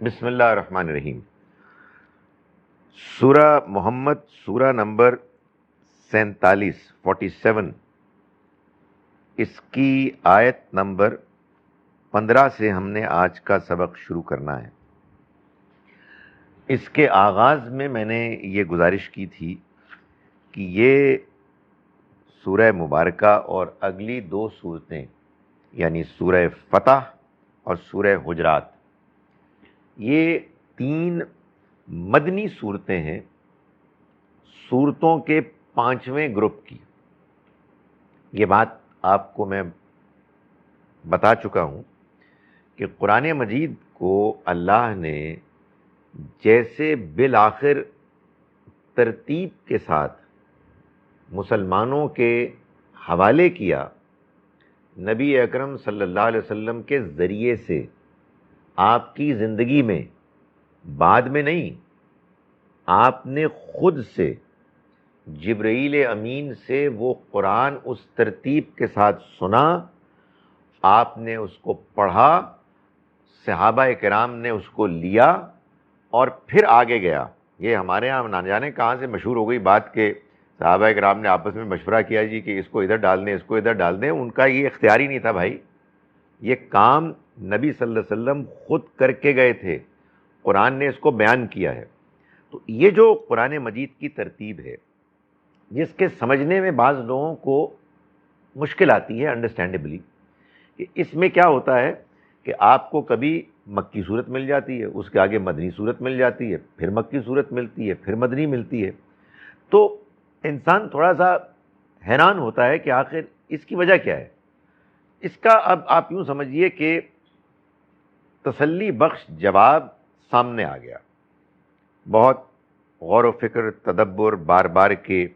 بسم اللہ الرحمن الرحیم۔ سورہ محمد، سورہ نمبر 47 اس کی آیت نمبر 15 سے ہم نے آج کا سبق شروع کرنا ہے۔ اس کے آغاز میں نے یہ گزارش کی تھی کہ یہ سورہ مبارکہ اور اگلی دو صورتیں یعنی سورہ فتح اور سورہ حجرات، یہ تین مدنی صورتیں ہیں، صورتوں کے 5ویں گروپ کی۔ یہ بات آپ کو میں بتا چکا ہوں کہ قرآن مجید کو اللہ نے جیسے بالآخر ترتیب کے ساتھ مسلمانوں کے حوالے کیا، نبی اکرم صلی اللہ علیہ وسلم کے ذریعے سے آپ کی زندگی میں، بعد میں نہیں، آپ نے خود سے جبرائیل امین سے وہ قرآن اس ترتیب کے ساتھ سنا، آپ نے اس کو پڑھا، صحابہ کرام نے اس کو لیا اور پھر آگے گیا۔ یہ ہمارے ہاں نہ جانے کہاں سے مشہور ہو گئی بات کہ صحابہ کرام نے آپس میں مشورہ کیا جی کہ اس کو ادھر ڈال دیں، اس کو ادھر ڈال دیں۔ ان کا یہ اختیار ہی نہیں تھا بھائی، یہ کام نبی صلی اللہ علیہ وسلم خود کر کے گئے تھے، قرآن نے اس کو بیان کیا ہے۔ تو یہ جو قرآن مجید کی ترتیب ہے، جس کے سمجھنے میں بعض لوگوں کو مشکل آتی ہے انڈرسٹینڈیبلی، کہ اس میں کیا ہوتا ہے کہ آپ کو کبھی مکی صورت مل جاتی ہے، اس کے آگے مدنی صورت مل جاتی ہے، پھر مکی صورت ملتی ہے، پھر مدنی ملتی ہے، تو انسان تھوڑا سا حیران ہوتا ہے کہ آخر اس کی وجہ کیا ہے۔ اس کا اب آپ یوں سمجھیے کہ تسلی بخش جواب سامنے آ گیا، بہت غور و فکر، تدبر، بار بار کے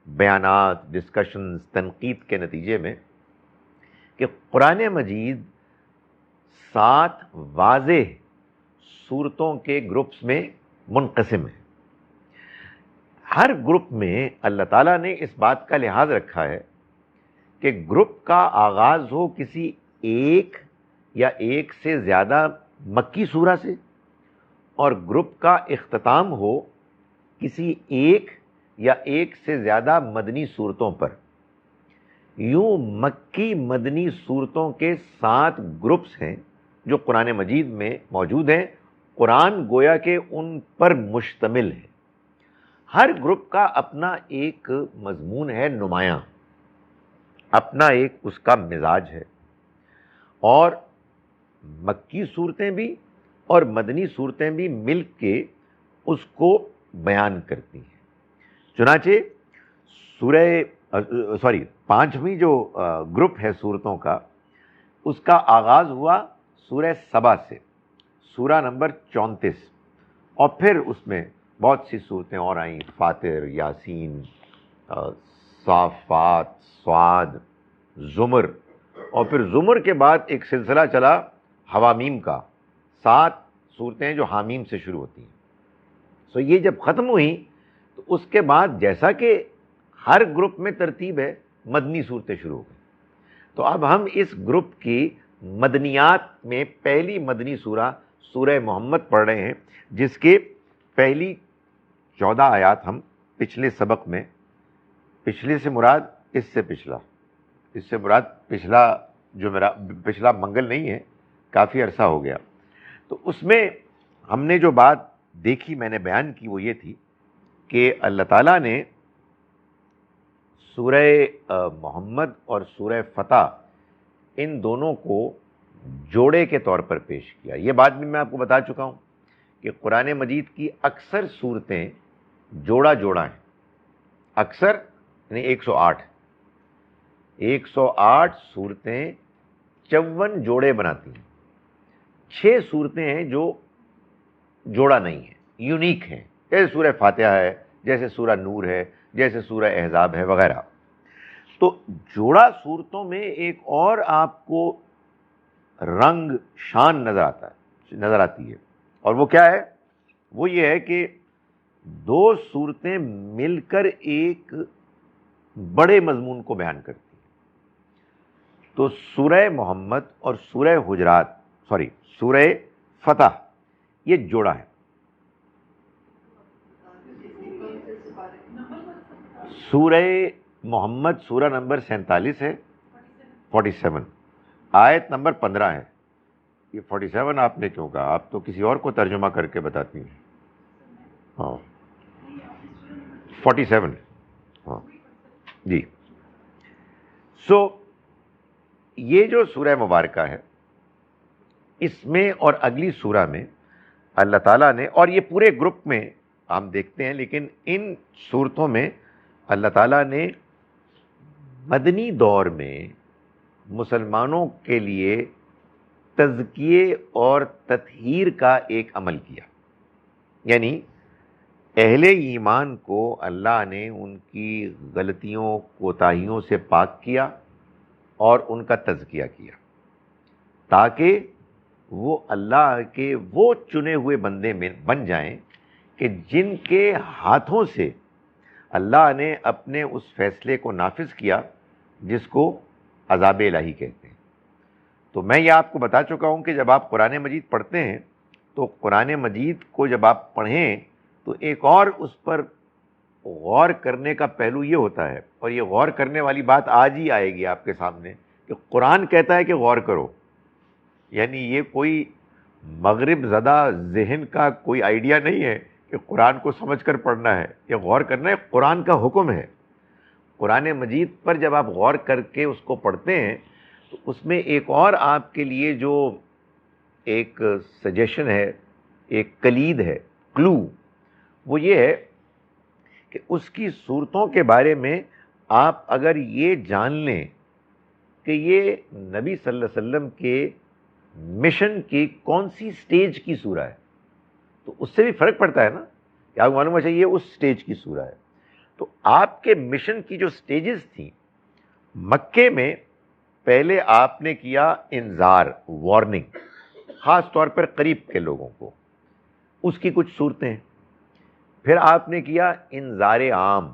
بیانات، ڈسکشنز، تنقید کے نتیجے میں، کہ قرآن مجید 7 واضح صورتوں کے گروپس میں منقسم ہے۔ ہر گروپ میں اللہ تعالیٰ نے اس بات کا لحاظ رکھا ہے کہ گروپ کا آغاز ہو کسی ایک یا ایک سے زیادہ مکی سورہ سے، اور گروپ کا اختتام ہو کسی ایک یا ایک سے زیادہ مدنی صورتوں پر۔ یوں مکی مدنی صورتوں کے 7 گروپس ہیں جو قرآن مجید میں موجود ہیں۔ قرآن گویا کہ ان پر مشتمل ہے۔ ہر گروپ کا اپنا ایک مضمون ہے نمایاں، اپنا ایک اس کا مزاج ہے، اور مکی صورتیں بھی اور مدنی صورتیں بھی مل کے اس کو بیان کرتی ہیں۔ چنانچہ پانچویں جو گروپ ہے صورتوں کا، اس کا آغاز ہوا سورہ سبا سے، سورہ نمبر 34، اور پھر اس میں بہت سی صورتیں اور آئیں، فاتر، یاسین، صافات، صاد، زمر، اور پھر زمر کے بعد ایک سلسلہ چلا حوامیم کا، 7 صورتیں جو حامیم سے شروع ہوتی ہیں۔ سو یہ جب ختم ہوئی تو اس کے بعد جیسا کہ ہر گروپ میں ترتیب ہے، مدنی صورتیں شروع ہو گئی۔ تو اب ہم اس گروپ کی مدنیات میں پہلی مدنی سورہ سورہ محمد پڑھ رہے ہیں، جس کے پہلی 14 آیات ہم پچھلے سبق میں، پچھلے سے مراد اس سے پچھلا، اس سے مراد پچھلا جو میرا پچھلا منگل نہیں ہے، کافی عرصہ ہو گیا، تو اس میں ہم نے جو بات دیکھی، میں نے بیان کی، وہ یہ تھی کہ اللہ تعالیٰ نے سورہ محمد اور سورہ فتح ان دونوں کو جوڑے کے طور پر پیش کیا۔ یہ بات بھی میں آپ کو بتا چکا ہوں کہ قرآن مجید کی اکثر صورتیں جوڑا جوڑا ہیں، اکثر یعنی 108 صورتیں 54 جوڑے بناتی ہیں۔ 6 صورتیں ہیں جو جوڑا نہیں ہیں، یونیک ہیں، جیسے سورہ فاتحہ ہے، جیسے سورہ نور ہے، جیسے سورہ احزاب ہے وغیرہ۔ تو جوڑا صورتوں میں ایک اور آپ کو رنگ شان نظر آتی ہے، اور وہ کیا ہے؟ وہ یہ ہے کہ 2 صورتیں مل کر ایک بڑے مضمون کو بیان کرتی ہیں۔ تو سورہ محمد اور سورہ فتح یہ جوڑا ہے. سورہ محمد سورہ نمبر 47 ہے, 47 آیت نمبر 15 ہے. یہ 47 آپ نے کیوں کہا؟ آپ تو کسی اور کو ترجمہ کر کے بتاتی ہیں. ہاں 47. ہاں جی. سو یہ جو سورہ مبارکہ ہے اس میں اور اگلی سورہ میں اللہ تعالیٰ نے, اور یہ پورے گروپ میں ہم دیکھتے ہیں, لیکن ان صورتوں میں اللہ تعالیٰ نے مدنی دور میں مسلمانوں کے لیے تزکیے اور تطہیر کا ایک عمل کیا. یعنی اہل ایمان کو اللہ نے ان کی غلطیوں کوتاہیوں سے پاک کیا اور ان کا تزکیہ کیا تاکہ وہ اللہ کے وہ چنے ہوئے بندے میں بن جائیں کہ جن کے ہاتھوں سے اللہ نے اپنے اس فیصلے کو نافذ کیا جس کو عذاب الہی کہتے ہیں. تو میں یہ آپ کو بتا چکا ہوں کہ جب آپ قرآن مجید پڑھتے ہیں تو قرآن مجید کو جب آپ پڑھیں تو ایک اور اس پر غور کرنے کا پہلو یہ ہوتا ہے, اور یہ غور کرنے والی بات آج ہی آئے گی آپ کے سامنے, کہ قرآن کہتا ہے کہ غور کرو. یعنی یہ کوئی مغرب زدہ ذہن کا کوئی آئیڈیا نہیں ہے کہ قرآن کو سمجھ کر پڑھنا ہے. یہ غور کرنا ہے, قرآن کا حکم ہے. قرآن مجید پر جب آپ غور کر کے اس کو پڑھتے ہیں تو اس میں ایک اور آپ کے لیے جو ایک سجیشن ہے, ایک کلید ہے, کلو, وہ یہ ہے کہ اس کی صورتوں کے بارے میں آپ اگر یہ جان لیں کہ یہ نبی صلی اللہ علیہ وسلم کے مشن کی کون سی سٹیج کی سورہ ہے, تو اس سے بھی فرق پڑتا ہے نا, کہ آپ کو معلوم ہونا چاہیے اس سٹیج کی سورہ ہے. تو آپ کے مشن کی جو سٹیجز تھیں, مکے میں پہلے آپ نے کیا انذار, وارننگ, خاص طور پر قریب کے لوگوں کو, اس کی کچھ صورتیں. پھر آپ نے کیا انذار عام,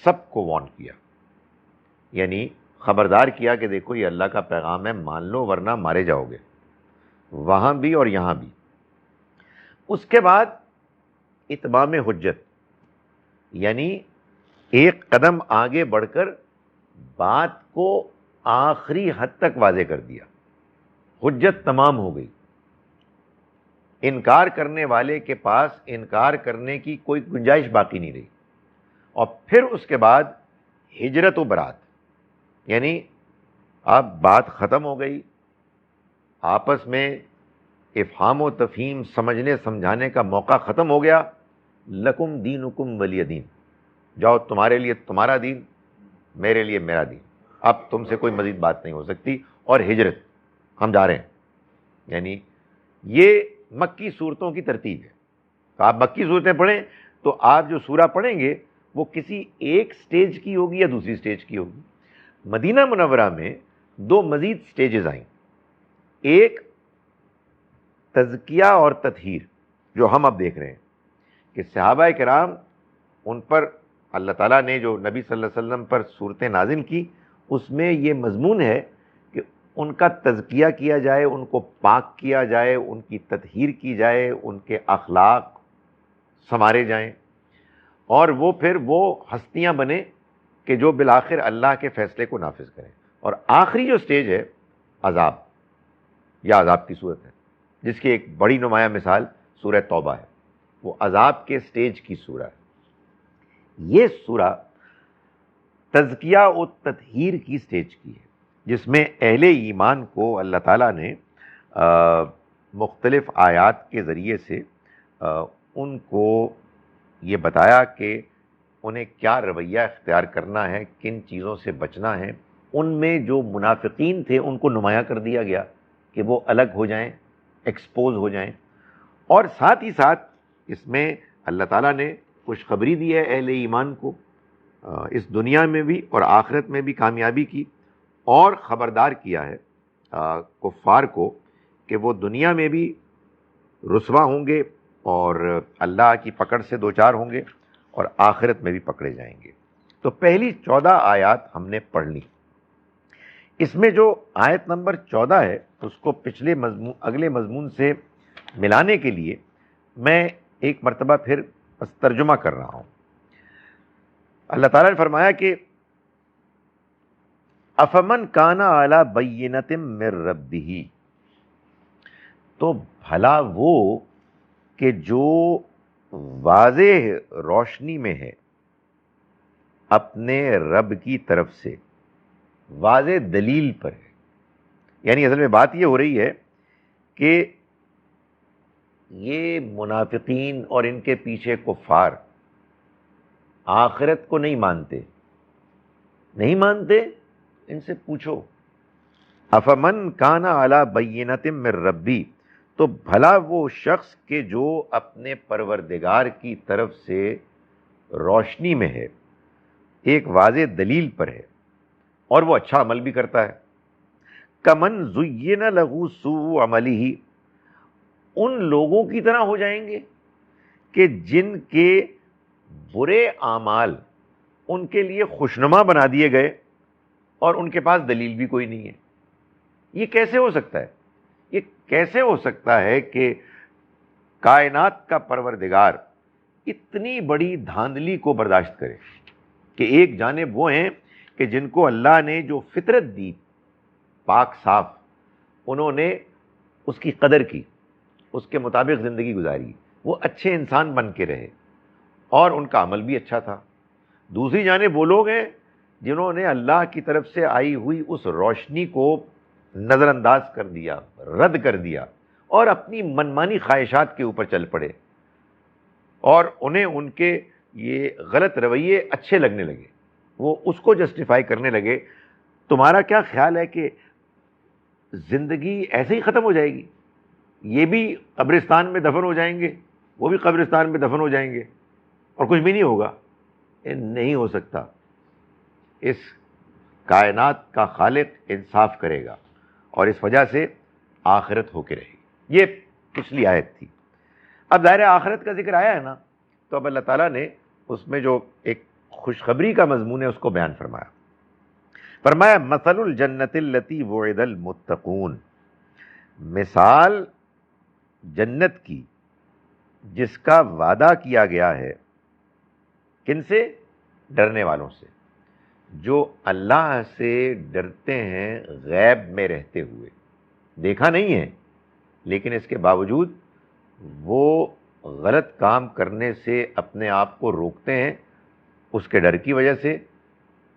سب کو وارن کیا, یعنی خبردار کیا کہ دیکھو یہ اللہ کا پیغام ہے, مان لو ورنہ مارے جاؤ گے, وہاں بھی اور یہاں بھی. اس کے بعد اتمام حجت, یعنی ایک قدم آگے بڑھ کر بات کو آخری حد تک واضح کر دیا, حجت تمام ہو گئی, انکار کرنے والے کے پاس انکار کرنے کی کوئی گنجائش باقی نہیں رہی. اور پھر اس کے بعد ہجرت و برات, یعنی اب بات ختم ہو گئی, آپس میں افہام و تفہیم, سمجھنے سمجھانے کا موقع ختم ہو گیا. لکم دینکم ولی دین, جاؤ تمہارے لیے تمہارا دین, میرے لیے میرا دین, اب تم سے کوئی مزید بات نہیں ہو سکتی. اور ہجرت, ہم جا رہے ہیں. یعنی یہ مکی صورتوں کی ترتیب ہے. تو آپ مکی صورتیں پڑھیں تو آپ جو سورہ پڑھیں گے وہ کسی ایک سٹیج کی ہوگی یا دوسری سٹیج کی ہوگی. مدینہ منورہ میں دو مزید سٹیجز آئیں, ایک تزکیہ اور تطہیر, جو ہم اب دیکھ رہے ہیں کہ صحابہ کرام ان پر اللہ تعالیٰ نے جو نبی صلی اللہ علیہ وسلم پر صورتیں نازل کی, اس میں یہ مضمون ہے کہ ان کا تزکیہ کیا جائے, ان کو پاک کیا جائے, ان کی تطہیر کی جائے, ان کے اخلاق سنوارے جائیں, اور وہ پھر وہ ہستیاں بنیں کہ جو بالآخر اللہ کے فیصلے کو نافذ کریں. اور آخری جو سٹیج ہے عذاب, یا عذاب کی صورت ہے, جس کی ایک بڑی نمایاں مثال سورہ توبہ ہے, وہ عذاب کے سٹیج کی سورہ ہے. یہ سورہ تزکیہ و تطہیر کی سٹیج کی ہے, جس میں اہل ایمان کو اللہ تعالیٰ نے مختلف آیات کے ذریعے سے ان کو یہ بتایا کہ انہیں کیا رویہ اختیار کرنا ہے, کن چیزوں سے بچنا ہے. ان میں جو منافقین تھے ان کو نمایاں کر دیا گیا کہ وہ الگ ہو جائیں, ایکسپوز ہو جائیں. اور ساتھ ہی ساتھ اس میں اللہ تعالیٰ نے خوشخبری دی ہے اہل ایمان کو, اس دنیا میں بھی اور آخرت میں بھی کامیابی کی, اور خبردار کیا ہے کفار کو کہ وہ دنیا میں بھی رسوا ہوں گے اور اللہ کی پکڑ سے دوچار ہوں گے, اور آخرت میں بھی پکڑے جائیں گے. تو پہلی 14 آیات ہم نے پڑھ لی. اس میں جو آیت نمبر 14 ہے اس کو پچھلے اگلے مضمون سے ملانے کے لیے میں ایک مرتبہ پھر بس ترجمہ کر رہا ہوں. اللہ تعالیٰ نے فرمایا کہ افمن کان علی بینۃ من ربہ، تو بھلا وہ کہ جو واضح روشنی میں ہے اپنے رب کی طرف سے، واضح دلیل پر ہے. یعنی اصل میں بات یہ ہو رہی ہے کہ یہ منافقین اور ان کے پیچھے کفار آخرت کو نہیں مانتے. ان سے پوچھو افمن کان علی بینۃ من ربی، تو بھلا وہ شخص کہ جو اپنے پروردگار کی طرف سے روشنی میں ہے، ایک واضح دلیل پر ہے، اور وہ اچھا عمل بھی کرتا ہے. کمن زین لہ سوء عملہ، ان لوگوں کی طرح ہو جائیں گے کہ جن کے برے اعمال ان کے لیے خوشنما بنا دیے گئے اور ان کے پاس دلیل بھی کوئی نہیں ہے. یہ کیسے ہو سکتا ہے؟ یہ کیسے ہو سکتا ہے کہ کائنات کا پروردگار اتنی بڑی دھاندلی کو برداشت کرے کہ ایک جانب وہ ہیں کہ جن کو اللہ نے جو فطرت دی پاک صاف، انہوں نے اس کی قدر کی، اس کے مطابق زندگی گزاری، وہ اچھے انسان بن کے رہے اور ان کا عمل بھی اچھا تھا. دوسری جانب وہ لوگ ہیں جنہوں نے اللہ کی طرف سے آئی ہوئی اس روشنی کو نظر انداز کر دیا، رد کر دیا، اور اپنی منمانی خواہشات کے اوپر چل پڑے، اور انہیں ان کے یہ غلط رویے اچھے لگنے لگے، وہ اس کو جسٹیفائی کرنے لگے. تمہارا کیا خیال ہے کہ زندگی ایسے ہی ختم ہو جائے گی؟ یہ بھی قبرستان میں دفن ہو جائیں گے، وہ بھی قبرستان میں دفن ہو جائیں گے، اور کچھ بھی نہیں ہوگا؟ یہ نہیں ہو سکتا. اس کائنات کا خالق انصاف کرے گا، اور اس وجہ سے آخرت ہو کے رہے گی. یہ پچھلی آیت تھی. اب ظاہر آخرت کا ذکر آیا ہے نا، تو اب اللہ تعالیٰ نے اس میں جو ایک خوشخبری کا مضمون ہے اس کو بیان فرمایا. فرمایا مثل الجنت التی وعد المتقون، مثال جنت کی جس کا وعدہ کیا گیا ہے کن سے؟ ڈرنے والوں سے، جو اللہ سے ڈرتے ہیں غیب میں رہتے ہوئے. دیکھا نہیں ہے لیکن اس کے باوجود وہ غلط کام کرنے سے اپنے آپ کو روکتے ہیں، اس کے ڈر کی وجہ سے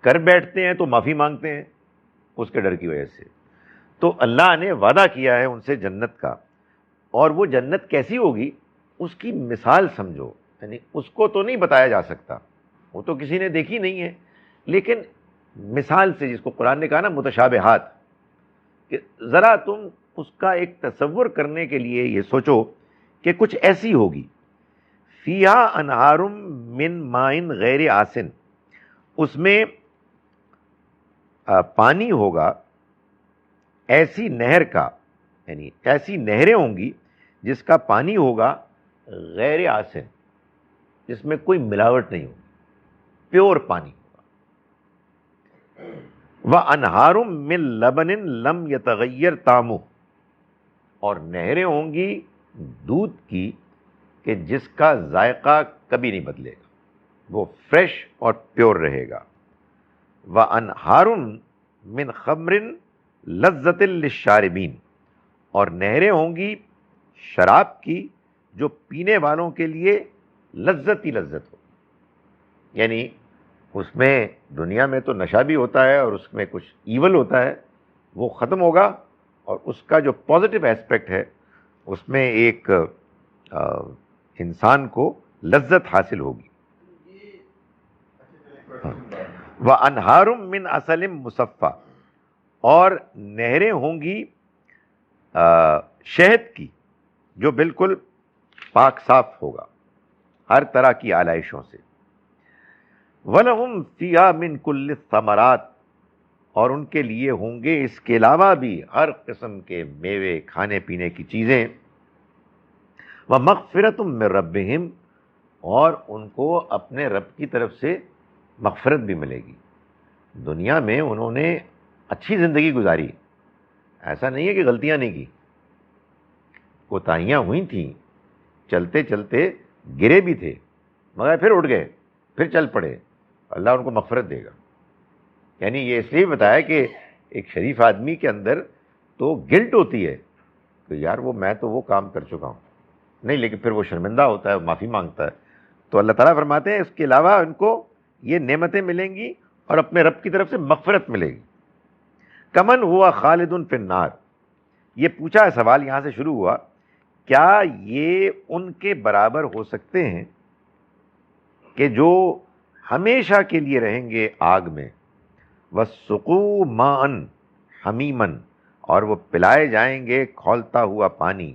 کر بیٹھتے ہیں تو معافی مانگتے ہیں اس کے ڈر کی وجہ سے. تو اللہ نے وعدہ کیا ہے ان سے جنت کا، اور وہ جنت کیسی ہوگی اس کی مثال سمجھو. یعنی اس کو تو نہیں بتایا جا سکتا، وہ تو کسی نے دیکھی نہیں ہے، لیکن مثال سے، جس کو قرآن نے کہا نا متشابہات، کہ ذرا تم اس کا ایک تصور کرنے کے لیے یہ سوچو کہ کچھ ایسی ہوگی. فیہا انہار من ماء غیر آسن، اس میں پانی ہوگا ایسی نہر کا، یعنی ایسی نہریں ہوں گی جس کا پانی ہوگا غیر آسن، جس میں کوئی ملاوٹ نہیں ہوگی، پیور پانی ہوگا. وَأَنْهَارٌ مِّن لَبَنٍ لَمْ يَتَغَيَّرْ طَعْمُهُ، اور نہریں ہوں گی دودھ کی کہ جس کا ذائقہ کبھی نہیں بدلے گا، وہ فریش اور پیور رہے گا. وَأَنْهَارٌ مِّن خَمْرٍ لَذَّةٍ لِلشَّارِبِينَ، اور نہریں ہوں گی شراب کی جو پینے والوں کے لیے لذت ہی لذت ہو. یعنی اس میں دنیا میں تو نشہ بھی ہوتا ہے اور اس میں کچھ ایول ہوتا ہے، وہ ختم ہوگا، اور اس کا جو پازیٹیو ایسپیکٹ ہے اس میں ایک انسان کو لذت حاصل ہوگی. وَأَنْهَارٌ مِّنْ عَسَلٍ مُّصَفًّى، اور نہریں ہوں گی شہد کی جو بالکل پاک صاف ہوگا ہر طرح کی آلائشوں سے. وَلَهُمْ فِيهَا مِنْ كُلِّ الثَّمَرَاتِ، اور ان کے لیے ہوں گے اس کے علاوہ بھی ہر قسم کے میوے، کھانے پینے کی چیزیں. وَمَغْفِرَةٌ مِّن رَبِّهِمْ، اور ان کو اپنے رب کی طرف سے مغفرت بھی ملے گی. دنیا میں انہوں نے اچھی زندگی گزاری، ایسا نہیں ہے کہ غلطیاں نہیں کی، کوتاہیاں ہوئی تھیں، چلتے چلتے گرے بھی تھے، مگر پھر اٹھ گئے، پھر چل پڑے، اللہ ان کو مغفرت دے گا. یعنی یہ اس لیے بتایا کہ ایک شریف آدمی کے اندر تو گلٹ ہوتی ہے کہ یار میں تو وہ کام کر چکا ہوں نہیں، لیکن پھر وہ شرمندہ ہوتا ہے، معافی مانگتا ہے. تو اللہ تعالیٰ فرماتے ہیں اس کے علاوہ ان کو یہ نعمتیں ملیں گی اور اپنے رب کی طرف سے مغفرت ملے گی. کمن ہوا خالد فی النار، یہ پوچھا ہے سوال، یہاں سے شروع ہوا، کیا یہ ان کے برابر ہو سکتے ہیں کہ جو ہمیشہ کے لیے رہیں گے آگ میں، وَسُقُوا مَاءً حَمِيمًا، اور وہ پلائے جائیں گے کھولتا ہوا پانی،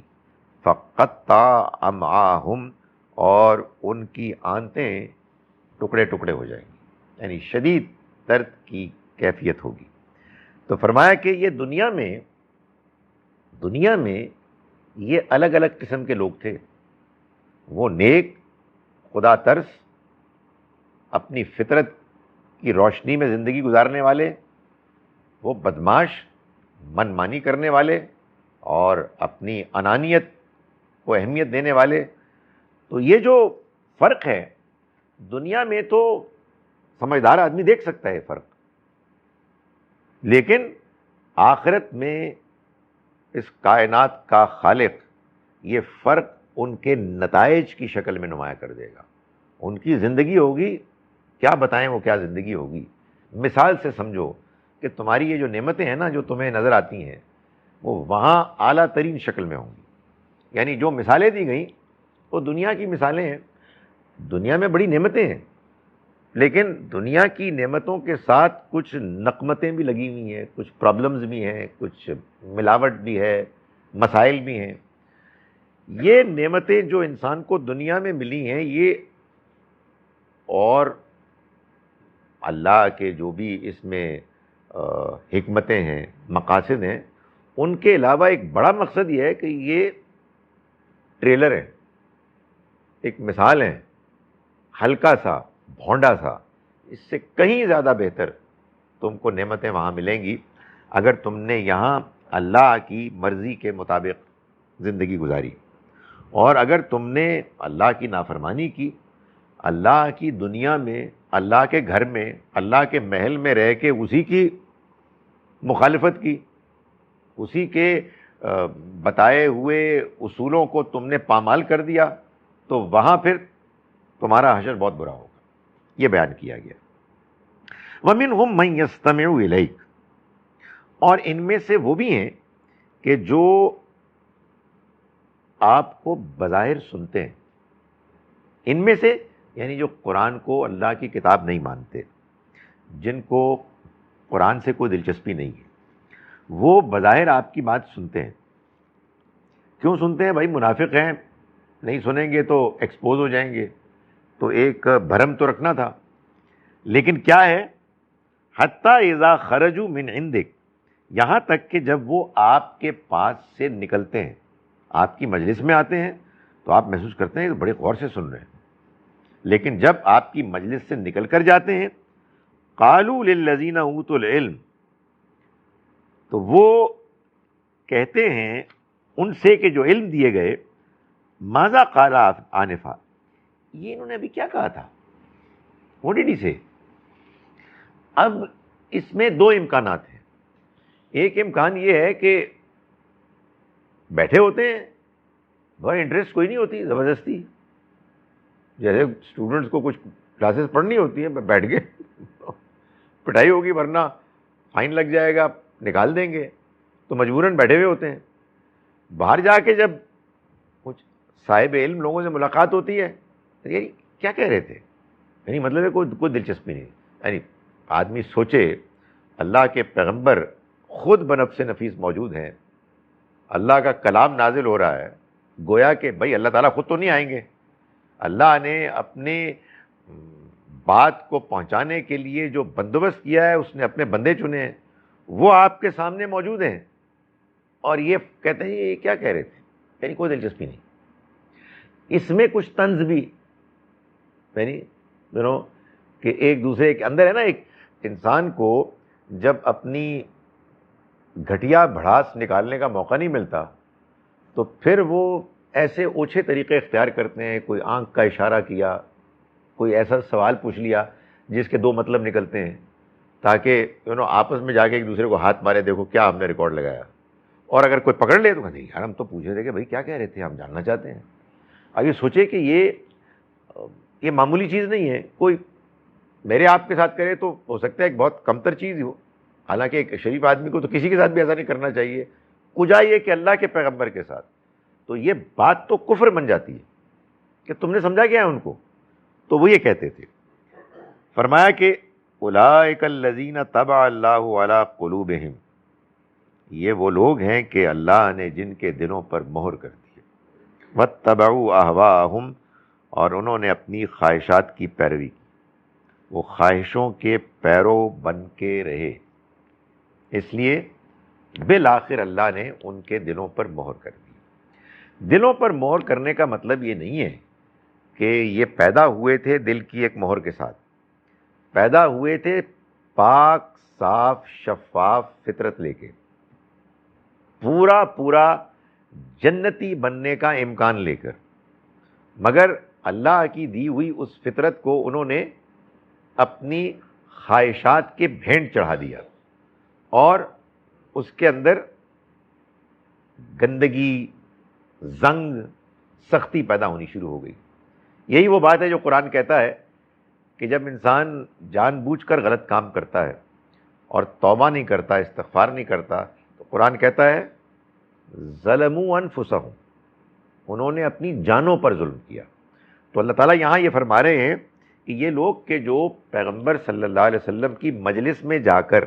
فَقَطَّعَ أَمْعَاءَهُمْ، اور ان کی آنتیں ٹکڑے ٹکڑے ہو جائیں گی، یعنی شدید درد کی کیفیت ہوگی. تو فرمایا کہ یہ دنیا میں یہ الگ الگ قسم کے لوگ تھے، وہ نیک، خدا ترس، اپنی فطرت کی روشنی میں زندگی گزارنے والے، وہ بدماش، من مانی کرنے والے، اور اپنی انانیت کو اہمیت دینے والے. تو یہ جو فرق ہے دنیا میں تو سمجھدار آدمی دیکھ سکتا ہے یہ فرق، لیکن آخرت میں اس کائنات کا خالق یہ فرق ان کے نتائج کی شکل میں نمایاں کر دے گا. ان کی زندگی ہوگی، کیا بتائیں وہ کیا زندگی ہوگی. مثال سے سمجھو کہ تمہاری یہ جو نعمتیں ہیں نا جو تمہیں نظر آتی ہیں وہ وہاں اعلیٰ ترین شکل میں ہوں گی. یعنی جو مثالیں دی گئیں وہ دنیا کی مثالیں ہیں. دنیا میں بڑی نعمتیں ہیں، لیکن دنیا کی نعمتوں کے ساتھ کچھ نقمتیں بھی لگی ہوئی ہیں، کچھ پرابلمز بھی ہیں، کچھ ملاوٹ بھی ہے، مسائل بھی ہیں. یہ نعمتیں جو انسان کو دنیا میں ملی ہیں یہ اور اللہ کے جو بھی اس میں حکمتیں ہیں، مقاصد ہیں، ان کے علاوہ ایک بڑا مقصد یہ ہے کہ یہ ٹریلر ہے، ایک مثال ہے، ہلکا سا، بھونڈا سا. اس سے کہیں زیادہ بہتر تم کو نعمتیں وہاں ملیں گی اگر تم نے یہاں اللہ کی مرضی کے مطابق زندگی گزاری. اور اگر تم نے اللہ کی نافرمانی کی، اللہ کی دنیا میں، اللہ کے گھر میں، اللہ کے محل میں رہ کے اسی کی مخالفت کی، اسی کے بتائے ہوئے اصولوں کو تم نے پامال کر دیا، تو وہاں پھر تمہارا حشر بہت برا ہوگا. یہ بیان کیا گیا. وَمِنْهُمْ مَنْ يَسْتَمِعُ إِلَيْكَ، اور ان میں سے وہ بھی ہیں کہ جو آپ کو بظاہر سنتے ہیں. ان میں سے یعنی جو قرآن کو اللہ کی کتاب نہیں مانتے، جن کو قرآن سے کوئی دلچسپی نہیں ہے، وہ بظاہر آپ کی بات سنتے ہیں. کیوں سنتے ہیں بھائی؟ منافق ہیں، نہیں سنیں گے تو ایکسپوز ہو جائیں گے، تو ایک بھرم تو رکھنا تھا. لیکن کیا ہے، حتیٰ اذا خرجوا من عندک، یہاں تک کہ جب وہ آپ کے پاس سے نکلتے ہیں، آپ کی مجلس میں آتے ہیں تو آپ محسوس کرتے ہیں کہ بڑے غور سے سن رہے ہیں، لیکن جب آپ کی مجلس سے نکل کر جاتے ہیں، قالوا للذین اوتوا العلم، تو وہ کہتے ہیں ان سے کہ جو علم دیے گئے، ماذا قال آنفا، یہ انہوں نے ابھی کیا کہا تھا، what did he say؟ اب اس میں دو امکانات ہیں. ایک امکان یہ ہے کہ بیٹھے ہوتے ہیں، بڑا انٹرسٹ کوئی نہیں ہوتی، زبردستی، جیسے اسٹوڈنٹس کو کچھ کلاسز پڑھنی ہوتی ہیں، بیٹھ گئے، پٹائی ہوگی ورنہ فائن لگ جائے گا، نکال دیں گے، تو مجبوراً بیٹھے ہوئے ہوتے ہیں. باہر جا کے جب کچھ صاحب علم لوگوں سے ملاقات ہوتی ہے، یعنی کیا کہہ رہے تھے، یعنی مطلب ہے کوئی دلچسپی نہیں. یعنی آدمی سوچے اللہ کے پیغمبر خود بنفس نفیس موجود ہیں، اللہ کا کلام نازل ہو رہا ہے، گویا کہ بھائی اللہ تعالیٰ خود تو نہیں آئیں گے، اللہ نے اپنے بات کو پہنچانے کے لیے جو بندوبست کیا ہے اس نے اپنے بندے چنے ہیں، وہ آپ کے سامنے موجود ہیں، اور یہ کہتے ہیں یہ کیا کہہ رہے تھے، یعنی کوئی دلچسپی نہیں. اس میں کچھ طنز بھی، یعنی کہ ایک دوسرے کے اندر ہے نا، ایک انسان کو جب اپنی گھٹیا بھڑاس نکالنے کا موقع نہیں ملتا تو پھر وہ ایسے اوچھے طریقے اختیار کرتے ہیں، کوئی آنکھ کا اشارہ کیا، کوئی ایسا سوال پوچھ لیا جس کے دو مطلب نکلتے ہیں، تاکہ آپس میں جا کے ایک دوسرے کو ہاتھ مارے، دیکھو کیا ہم نے ریکارڈ لگایا، اور اگر کوئی پکڑ لے تو کہتے ہیں یار ہم تو پوچھ رہے تھے کہ بھائی کیا کہہ رہے تھے، ہم جاننا چاہتے ہیں۔ اب یہ سوچے کہ یہ معمولی چیز نہیں ہے، کوئی میرے آپ کے ساتھ کرے تو ہو سکتا ہے ایک بہت کمتر چیز ہی ہو، حالانکہ ایک شریف آدمی کو تو کسی کے ساتھ بھی ایسا نہیں کرنا چاہیے، کجا یہ کہ اللہ کے پیغمبر کے ساتھ، تو یہ بات تو کفر بن جاتی ہے کہ تم نے سمجھا کیا ہے ان کو۔ تو وہ یہ کہتے تھے، فرمایا کہ اولئک الذین طبع اللہ علی قلوبہم، یہ وہ لوگ ہیں کہ اللہ نے جن کے دلوں پر مہر کر دی ہے، واتبعوا اہواءہم، اور انہوں نے اپنی خواہشات کی پیروی کی، وہ خواہشوں کے پیرو بن کے رہے، اس لیے بالآخر اللہ نے ان کے دلوں پر مہر کر دی۔ دلوں پر مہر کرنے کا مطلب یہ نہیں ہے کہ یہ پیدا ہوئے تھے دل کی ایک مہر کے ساتھ، پیدا ہوئے تھے پاک صاف شفاف فطرت لے کے، پورا جنتی بننے کا امکان لے کر، مگر اللہ کی دی ہوئی اس فطرت کو انہوں نے اپنی خواہشات کے بھینٹ چڑھا دیا، اور اس کے اندر گندگی، زنگ، سختی پیدا ہونی شروع ہو گئی۔ یہی وہ بات ہے جو قرآن کہتا ہے کہ جب انسان جان بوجھ کر غلط کام کرتا ہے اور توبہ نہیں کرتا، استغفار نہیں کرتا، تو قرآن کہتا ہے ظلموا انفسہم، انہوں نے اپنی جانوں پر ظلم کیا۔ تو اللہ تعالیٰ یہاں یہ فرما رہے ہیں کہ یہ لوگ کہ جو پیغمبر صلی اللہ علیہ وسلم کی مجلس میں جا کر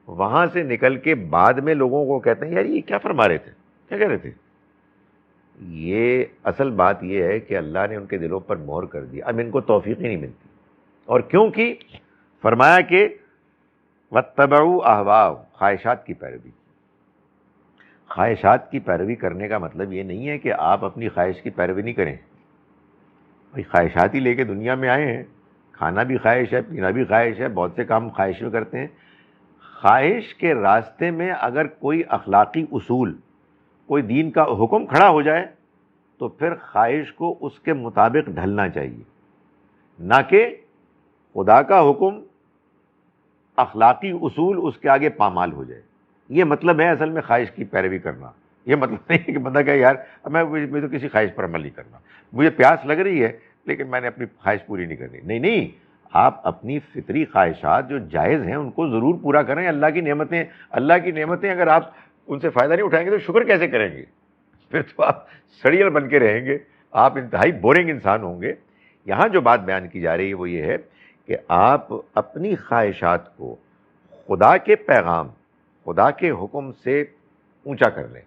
وہاں سے نکل کے بعد میں لوگوں کو کہتے ہیں یار یہ کیا فرما رہے تھے، کیا کہہ رہے تھے، یہ اصل بات یہ ہے کہ اللہ نے ان کے دلوں پر مہر کر دی، اب ان کو توفیق ہی نہیں ملتی۔ اور کیونکہ فرمایا کہ واتبعوا اہواء، خواہشات کی پیروی۔ خواہشات کی پیروی کرنے کا مطلب یہ نہیں ہے کہ آپ اپنی خواہش کی پیروی نہیں کریں، بھائی خواہشات ہی لے کے دنیا میں آئے ہیں، کھانا بھی خواہش ہے، پینا بھی خواہش ہے، بہت سے کام خواہش میں کرتے ہیں۔ خواہش کے راستے میں اگر کوئی اخلاقی اصول، کوئی دین کا حکم کھڑا ہو جائے تو پھر خواہش کو اس کے مطابق ڈھلنا چاہیے، نہ کہ خدا کا حکم، اخلاقی اصول اس کے آگے پامال ہو جائے۔ یہ مطلب ہے اصل میں خواہش کی پیروی کرنا۔ یہ مطلب نہیں ہے کہ بندہ کہے یار میں تو کسی خواہش پر عمل نہیں کرنا، مجھے پیاس لگ رہی ہے لیکن میں نے اپنی خواہش پوری نہیں کرنی۔ نہیں، آپ اپنی فطری خواہشات جو جائز ہیں ان کو ضرور پورا کریں۔ اللہ کی نعمتیں اگر آپ ان سے فائدہ نہیں اٹھائیں گے تو شکر کیسے کریں گے؟ پھر تو آپ سڑیل بن کے رہیں گے، آپ انتہائی بورنگ انسان ہوں گے۔ یہاں جو بات بیان کی جا رہی ہے وہ یہ ہے کہ آپ اپنی خواہشات کو خدا کے پیغام، خدا کے حکم سے اونچا کر لیں۔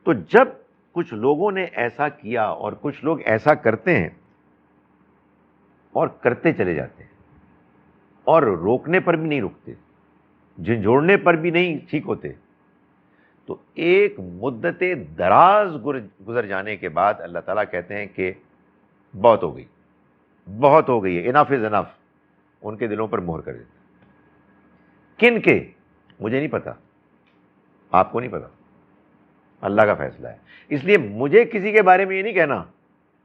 تو جب کچھ لوگوں نے ایسا کیا اور کچھ لوگ ایسا کرتے ہیں اور کرتے چلے جاتے ہیں اور روکنے پر بھی نہیں رکتے، جھنجھوڑنے پر بھی نہیں ٹھیک ہوتے، تو ایک مدت دراز گزر جانے کے بعد اللہ تعالیٰ کہتے ہیں کہ بہت ہو گئی ہے، انف از انف، ان کے دلوں پر مہر کر دیتے ہیں۔ کن کے؟ مجھے نہیں پتا، آپ کو نہیں پتا، اللہ کا فیصلہ ہے۔ اس لیے مجھے کسی کے بارے میں یہ نہیں کہنا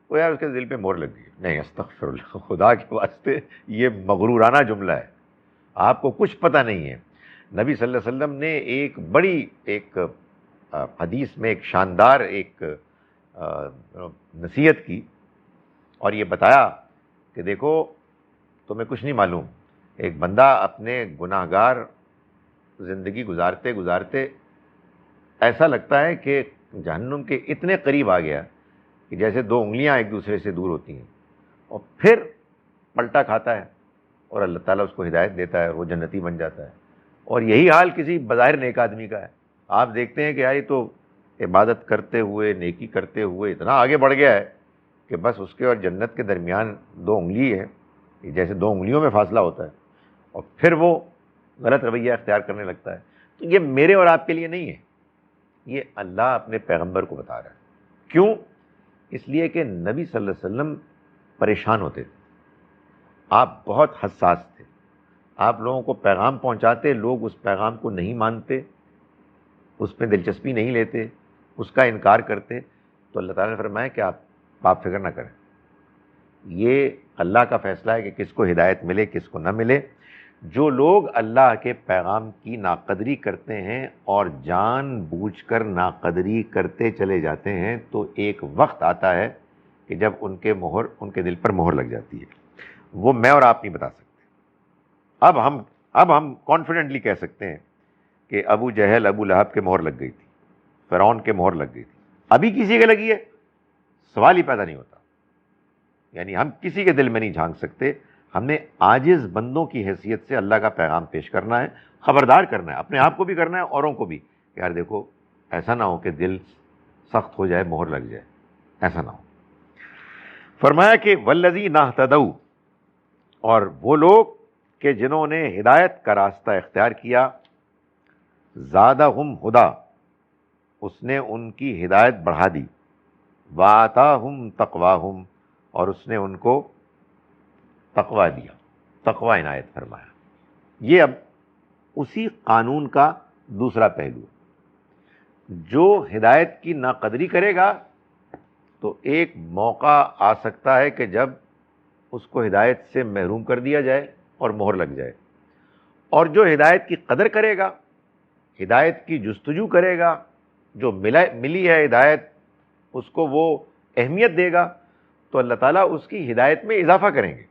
وہ یار اس کے دل پہ مہر لگ گئی، نہیں، استغفر اللہ، خدا کے واسطے یہ مغرورانہ جملہ ہے، آپ کو کچھ پتہ نہیں ہے۔ نبی صلی اللہ علیہ وسلم نے ایک حدیث میں ایک شاندار ایک نصیحت کی اور یہ بتایا کہ دیکھو تمہیں کچھ نہیں معلوم، ایک بندہ اپنے گناہگار زندگی گزارتے گزارتے ایسا لگتا ہے کہ جہنم کے اتنے قریب آ گیا کہ جیسے دو انگلیاں ایک دوسرے سے دور ہوتی ہیں، اور پھر پلٹا کھاتا ہے اور اللہ تعالیٰ اس کو ہدایت دیتا ہے اور وہ جنتی بن جاتا ہے۔ اور یہی حال کسی بظاہر نیک آدمی کا ہے، آپ دیکھتے ہیں کہ یار یہ تو عبادت کرتے ہوئے، نیکی کرتے ہوئے اتنا آگے بڑھ گیا ہے کہ بس اس کے اور جنت کے درمیان دو انگلی ہے، جیسے دو انگلیوں میں فاصلہ ہوتا ہے، اور پھر وہ غلط رویہ اختیار کرنے لگتا ہے۔ تو یہ میرے اور آپ کے لیے نہیں ہے، یہ اللہ اپنے پیغمبر کو بتا رہا ہے۔ کیوں؟ اس لیے کہ نبی صلی اللہ علیہ وسلم پریشان ہوتے تھے، آپ بہت حساس تھے، آپ لوگوں کو پیغام پہنچاتے، لوگ اس پیغام کو نہیں مانتے، اس میں دلچسپی نہیں لیتے، اس کا انکار کرتے، تو اللہ تعالیٰ نے فرمایا کہ آپ فکر نہ کریں، یہ اللہ کا فیصلہ ہے کہ کس کو ہدایت ملے کس کو نہ ملے۔ جو لوگ اللہ کے پیغام کی ناقدری کرتے ہیں اور جان بوجھ کر ناقدری کرتے چلے جاتے ہیں، تو ایک وقت آتا ہے کہ جب ان کے دل پر مہر لگ جاتی ہے، وہ میں اور آپ نہیں بتا سکتے۔ اب ہم کانفیڈنٹلی کہہ سکتے ہیں کہ ابو جہل ابو لہب کے مہر لگ گئی تھی، فرعون کے مہر لگ گئی تھی، ابھی کسی کے لگی ہے سوال ہی پیدا نہیں ہوتا۔ یعنی ہم کسی کے دل میں نہیں جھانک سکتے، ہم نے عاجز بندوں کی حیثیت سے اللہ کا پیغام پیش کرنا ہے، خبردار کرنا ہے، اپنے آپ کو بھی کرنا ہے، اوروں کو بھی، کہ یار دیکھو ایسا نہ ہو کہ دل سخت ہو جائے، مہر لگ جائے، ایسا نہ ہو۔ فرمایا کہ والذین اہتدوا، اور وہ لوگ کہ جنہوں نے ہدایت کا راستہ اختیار کیا، زادہم ہدا، اس نے ان کی ہدایت بڑھا دی، وآتاہم تقواہم، اور اس نے ان کو تقوی دیا، تقوی عنایت فرمایا۔ یہ اب اسی قانون کا دوسرا پہلو، جو ہدایت کی ناقدری کرے گا تو ایک موقع آ سکتا ہے کہ جب اس کو ہدایت سے محروم کر دیا جائے اور مہر لگ جائے، اور جو ہدایت کی قدر کرے گا، ہدایت کی جستجو کرے گا، جو ملی ہے ہدایت اس کو وہ اہمیت دے گا، تو اللہ تعالیٰ اس کی ہدایت میں اضافہ کریں گے،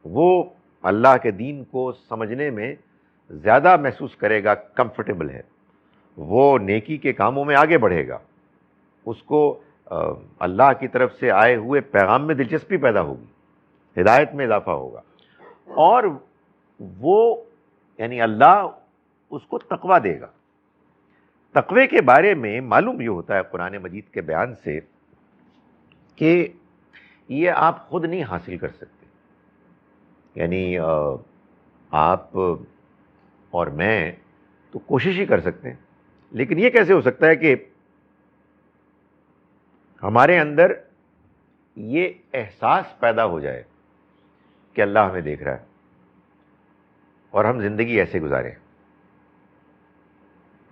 وہ اللہ کے دین کو سمجھنے میں زیادہ محسوس کرے گا، کمفرٹیبل ہے، وہ نیکی کے کاموں میں آگے بڑھے گا، اس کو اللہ کی طرف سے آئے ہوئے پیغام میں دلچسپی پیدا ہوگی، ہدایت میں اضافہ ہوگا، اور وہ یعنی اللہ اس کو تقوی دے گا۔ تقوی کے بارے میں معلوم یہ ہوتا ہے قرآن مجید کے بیان سے کہ یہ آپ خود نہیں حاصل کر سکتے، یعنی آپ اور میں تو کوشش ہی کر سکتے ہیں، لیکن یہ کیسے ہو سکتا ہے کہ ہمارے اندر یہ احساس پیدا ہو جائے کہ اللہ ہمیں دیکھ رہا ہے اور ہم زندگی ایسے گزاریں؟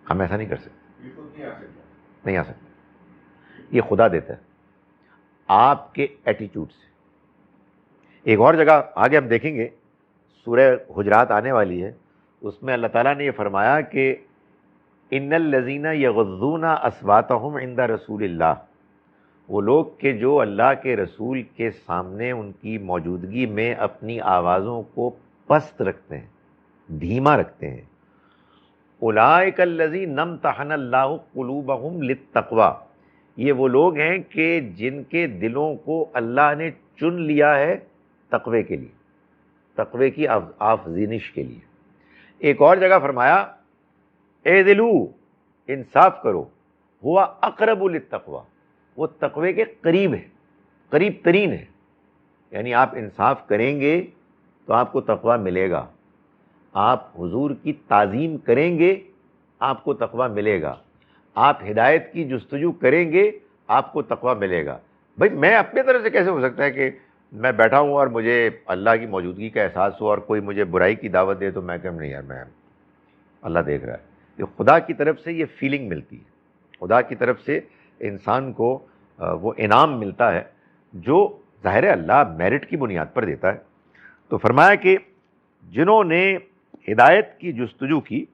ہم ایسا نہیں کر سکتے، نہیں آ سکتے، یہ خدا دیتا ہے آپ کے ایٹیٹیوڈ سے۔ ایک اور جگہ آگے ہم دیکھیں گے، سورہ حجرات آنے والی ہے، اس میں اللہ تعالیٰ نے یہ فرمایا کہ ان الذین یغضون اصواتہم عند رسول اللہ، وہ لوگ کہ جو اللہ کے رسول کے سامنے ان کی موجودگی میں اپنی آوازوں کو پست رکھتے ہیں، دھیما رکھتے ہیں، اولئک الذین امتحن اللہ قلوبہم للتقوی، یہ وہ لوگ ہیں کہ جن کے دلوں کو اللہ نے چن لیا ہے تقوی کے لیے، تقوی کی آفزینش کے لیے۔ ایک اور جگہ فرمایا اعدلو، انصاف کرو، ہوا اقرب للتقوی، وہ تقوی کے قریب ہے، قریب ترین ہے، یعنی آپ انصاف کریں گے تو آپ کو تقوی ملے گا، آپ حضور کی تعظیم کریں گے آپ کو تقوی ملے گا، آپ ہدایت کی جستجو کریں گے آپ کو تقوی ملے گا۔ بھئی میں اپنے طرف سے کیسے ہو سکتا ہے کہ میں بیٹھا ہوں اور مجھے اللہ کی موجودگی کا احساس ہو اور کوئی مجھے برائی کی دعوت دے تو میں کہوں نہیں یار، میں اللہ دیکھ رہا ہے؟ یہ خدا کی طرف سے یہ فیلنگ ملتی ہے، خدا کی طرف سے انسان کو وہ انعام ملتا ہے جو ظاہر اللہ میرٹ کی بنیاد پر دیتا ہے۔ تو فرمایا کہ جنہوں نے ہدایت کی جستجو کی،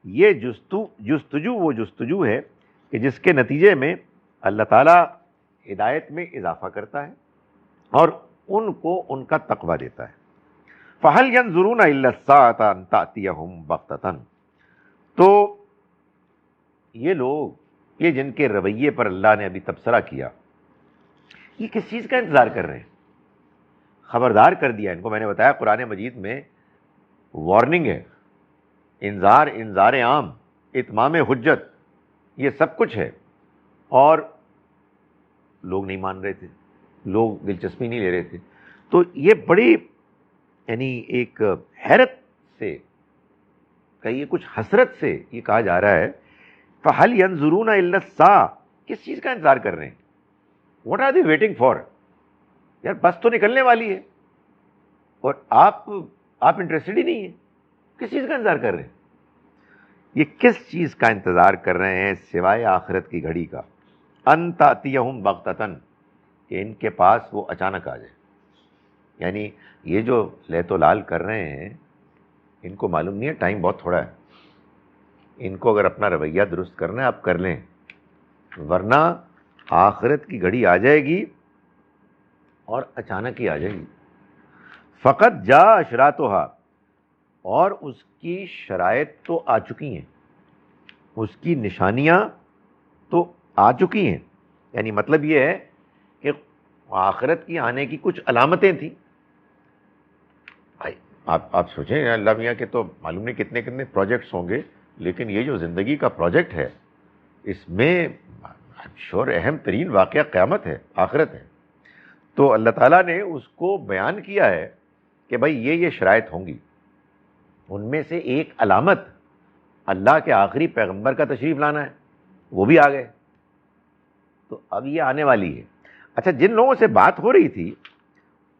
یہ جستجو وہ جستجو ہے کہ جس کے نتیجے میں اللہ تعالیٰ ہدایت میں اضافہ کرتا ہے اور ان کو ان کا تقوی دیتا ہے۔ فَهَلْ يَنظُرُونَ إِلَّا السَّاعَةَ أَن تَأْتِيَهُمْ بَغْتَةً، تو یہ لوگ یہ جن کے رویے پر اللہ نے ابھی تبصرہ کیا، یہ کس چیز کا انتظار کر رہے ہیں؟ خبردار کر دیا ان کو، میں نے بتایا قرآن مجید میں وارننگ ہے، انذار عام، اتمام حجت، یہ سب کچھ ہے، اور لوگ نہیں مان رہے تھے، لوگ دلچسپی نہیں لے رہے تھے۔ تو یہ بڑی یعنی ایک حیرت سے کہیے کچھ حسرت سے یہ کہا جا رہا ہے فَهَلْ يَنظُرُونَ إِلَّا السَّاعَةَ، کس چیز کا انتظار کر رہے ہیں؟ What are they waiting for? یار بس تو نکلنے والی ہے اور آپ انٹرسٹڈ ہی نہیں ہیں، کس چیز کا انتظار کر رہے ہیں؟ یہ کس چیز کا انتظار کر رہے ہیں سوائے آخرت کی گھڑی کا؟ ان تاتیہم بغتتن، کہ ان کے پاس وہ اچانک آ جائے. یعنی یہ جو لیت و لال کر رہے ہیں ان کو معلوم نہیں ہے ٹائم بہت تھوڑا ہے. ان کو اگر اپنا رویہ درست کرنا ہے آپ کر لیں، ورنہ آخرت کی گھڑی آ جائے گی اور اچانک ہی آ جائے گی. فقط جا اشراتها، اور اس کی شرائط تو آ چکی ہیں، اس کی نشانیاں تو آ چکی ہیں. یعنی مطلب یہ ہے کہ آخرت کی آنے کی کچھ علامتیں تھیں. بھائی آپ سوچیں اللہ میاں کے تو معلوم نہیں کتنے کتنے پروجیکٹس ہوں گے، لیکن یہ جو زندگی کا پروجیکٹ ہے اس میں شور اہم ترین واقعہ قیامت ہے، آخرت ہے. تو اللہ تعالیٰ نے اس کو بیان کیا ہے کہ بھائی یہ شرائط ہوں گی. ان میں سے ایک علامت اللہ کے آخری پیغمبر کا تشریف لانا ہے، وہ بھی آ گئے. تو اب یہ آنے والی ہے. اچھا، جن لوگوں سے بات ہو رہی تھی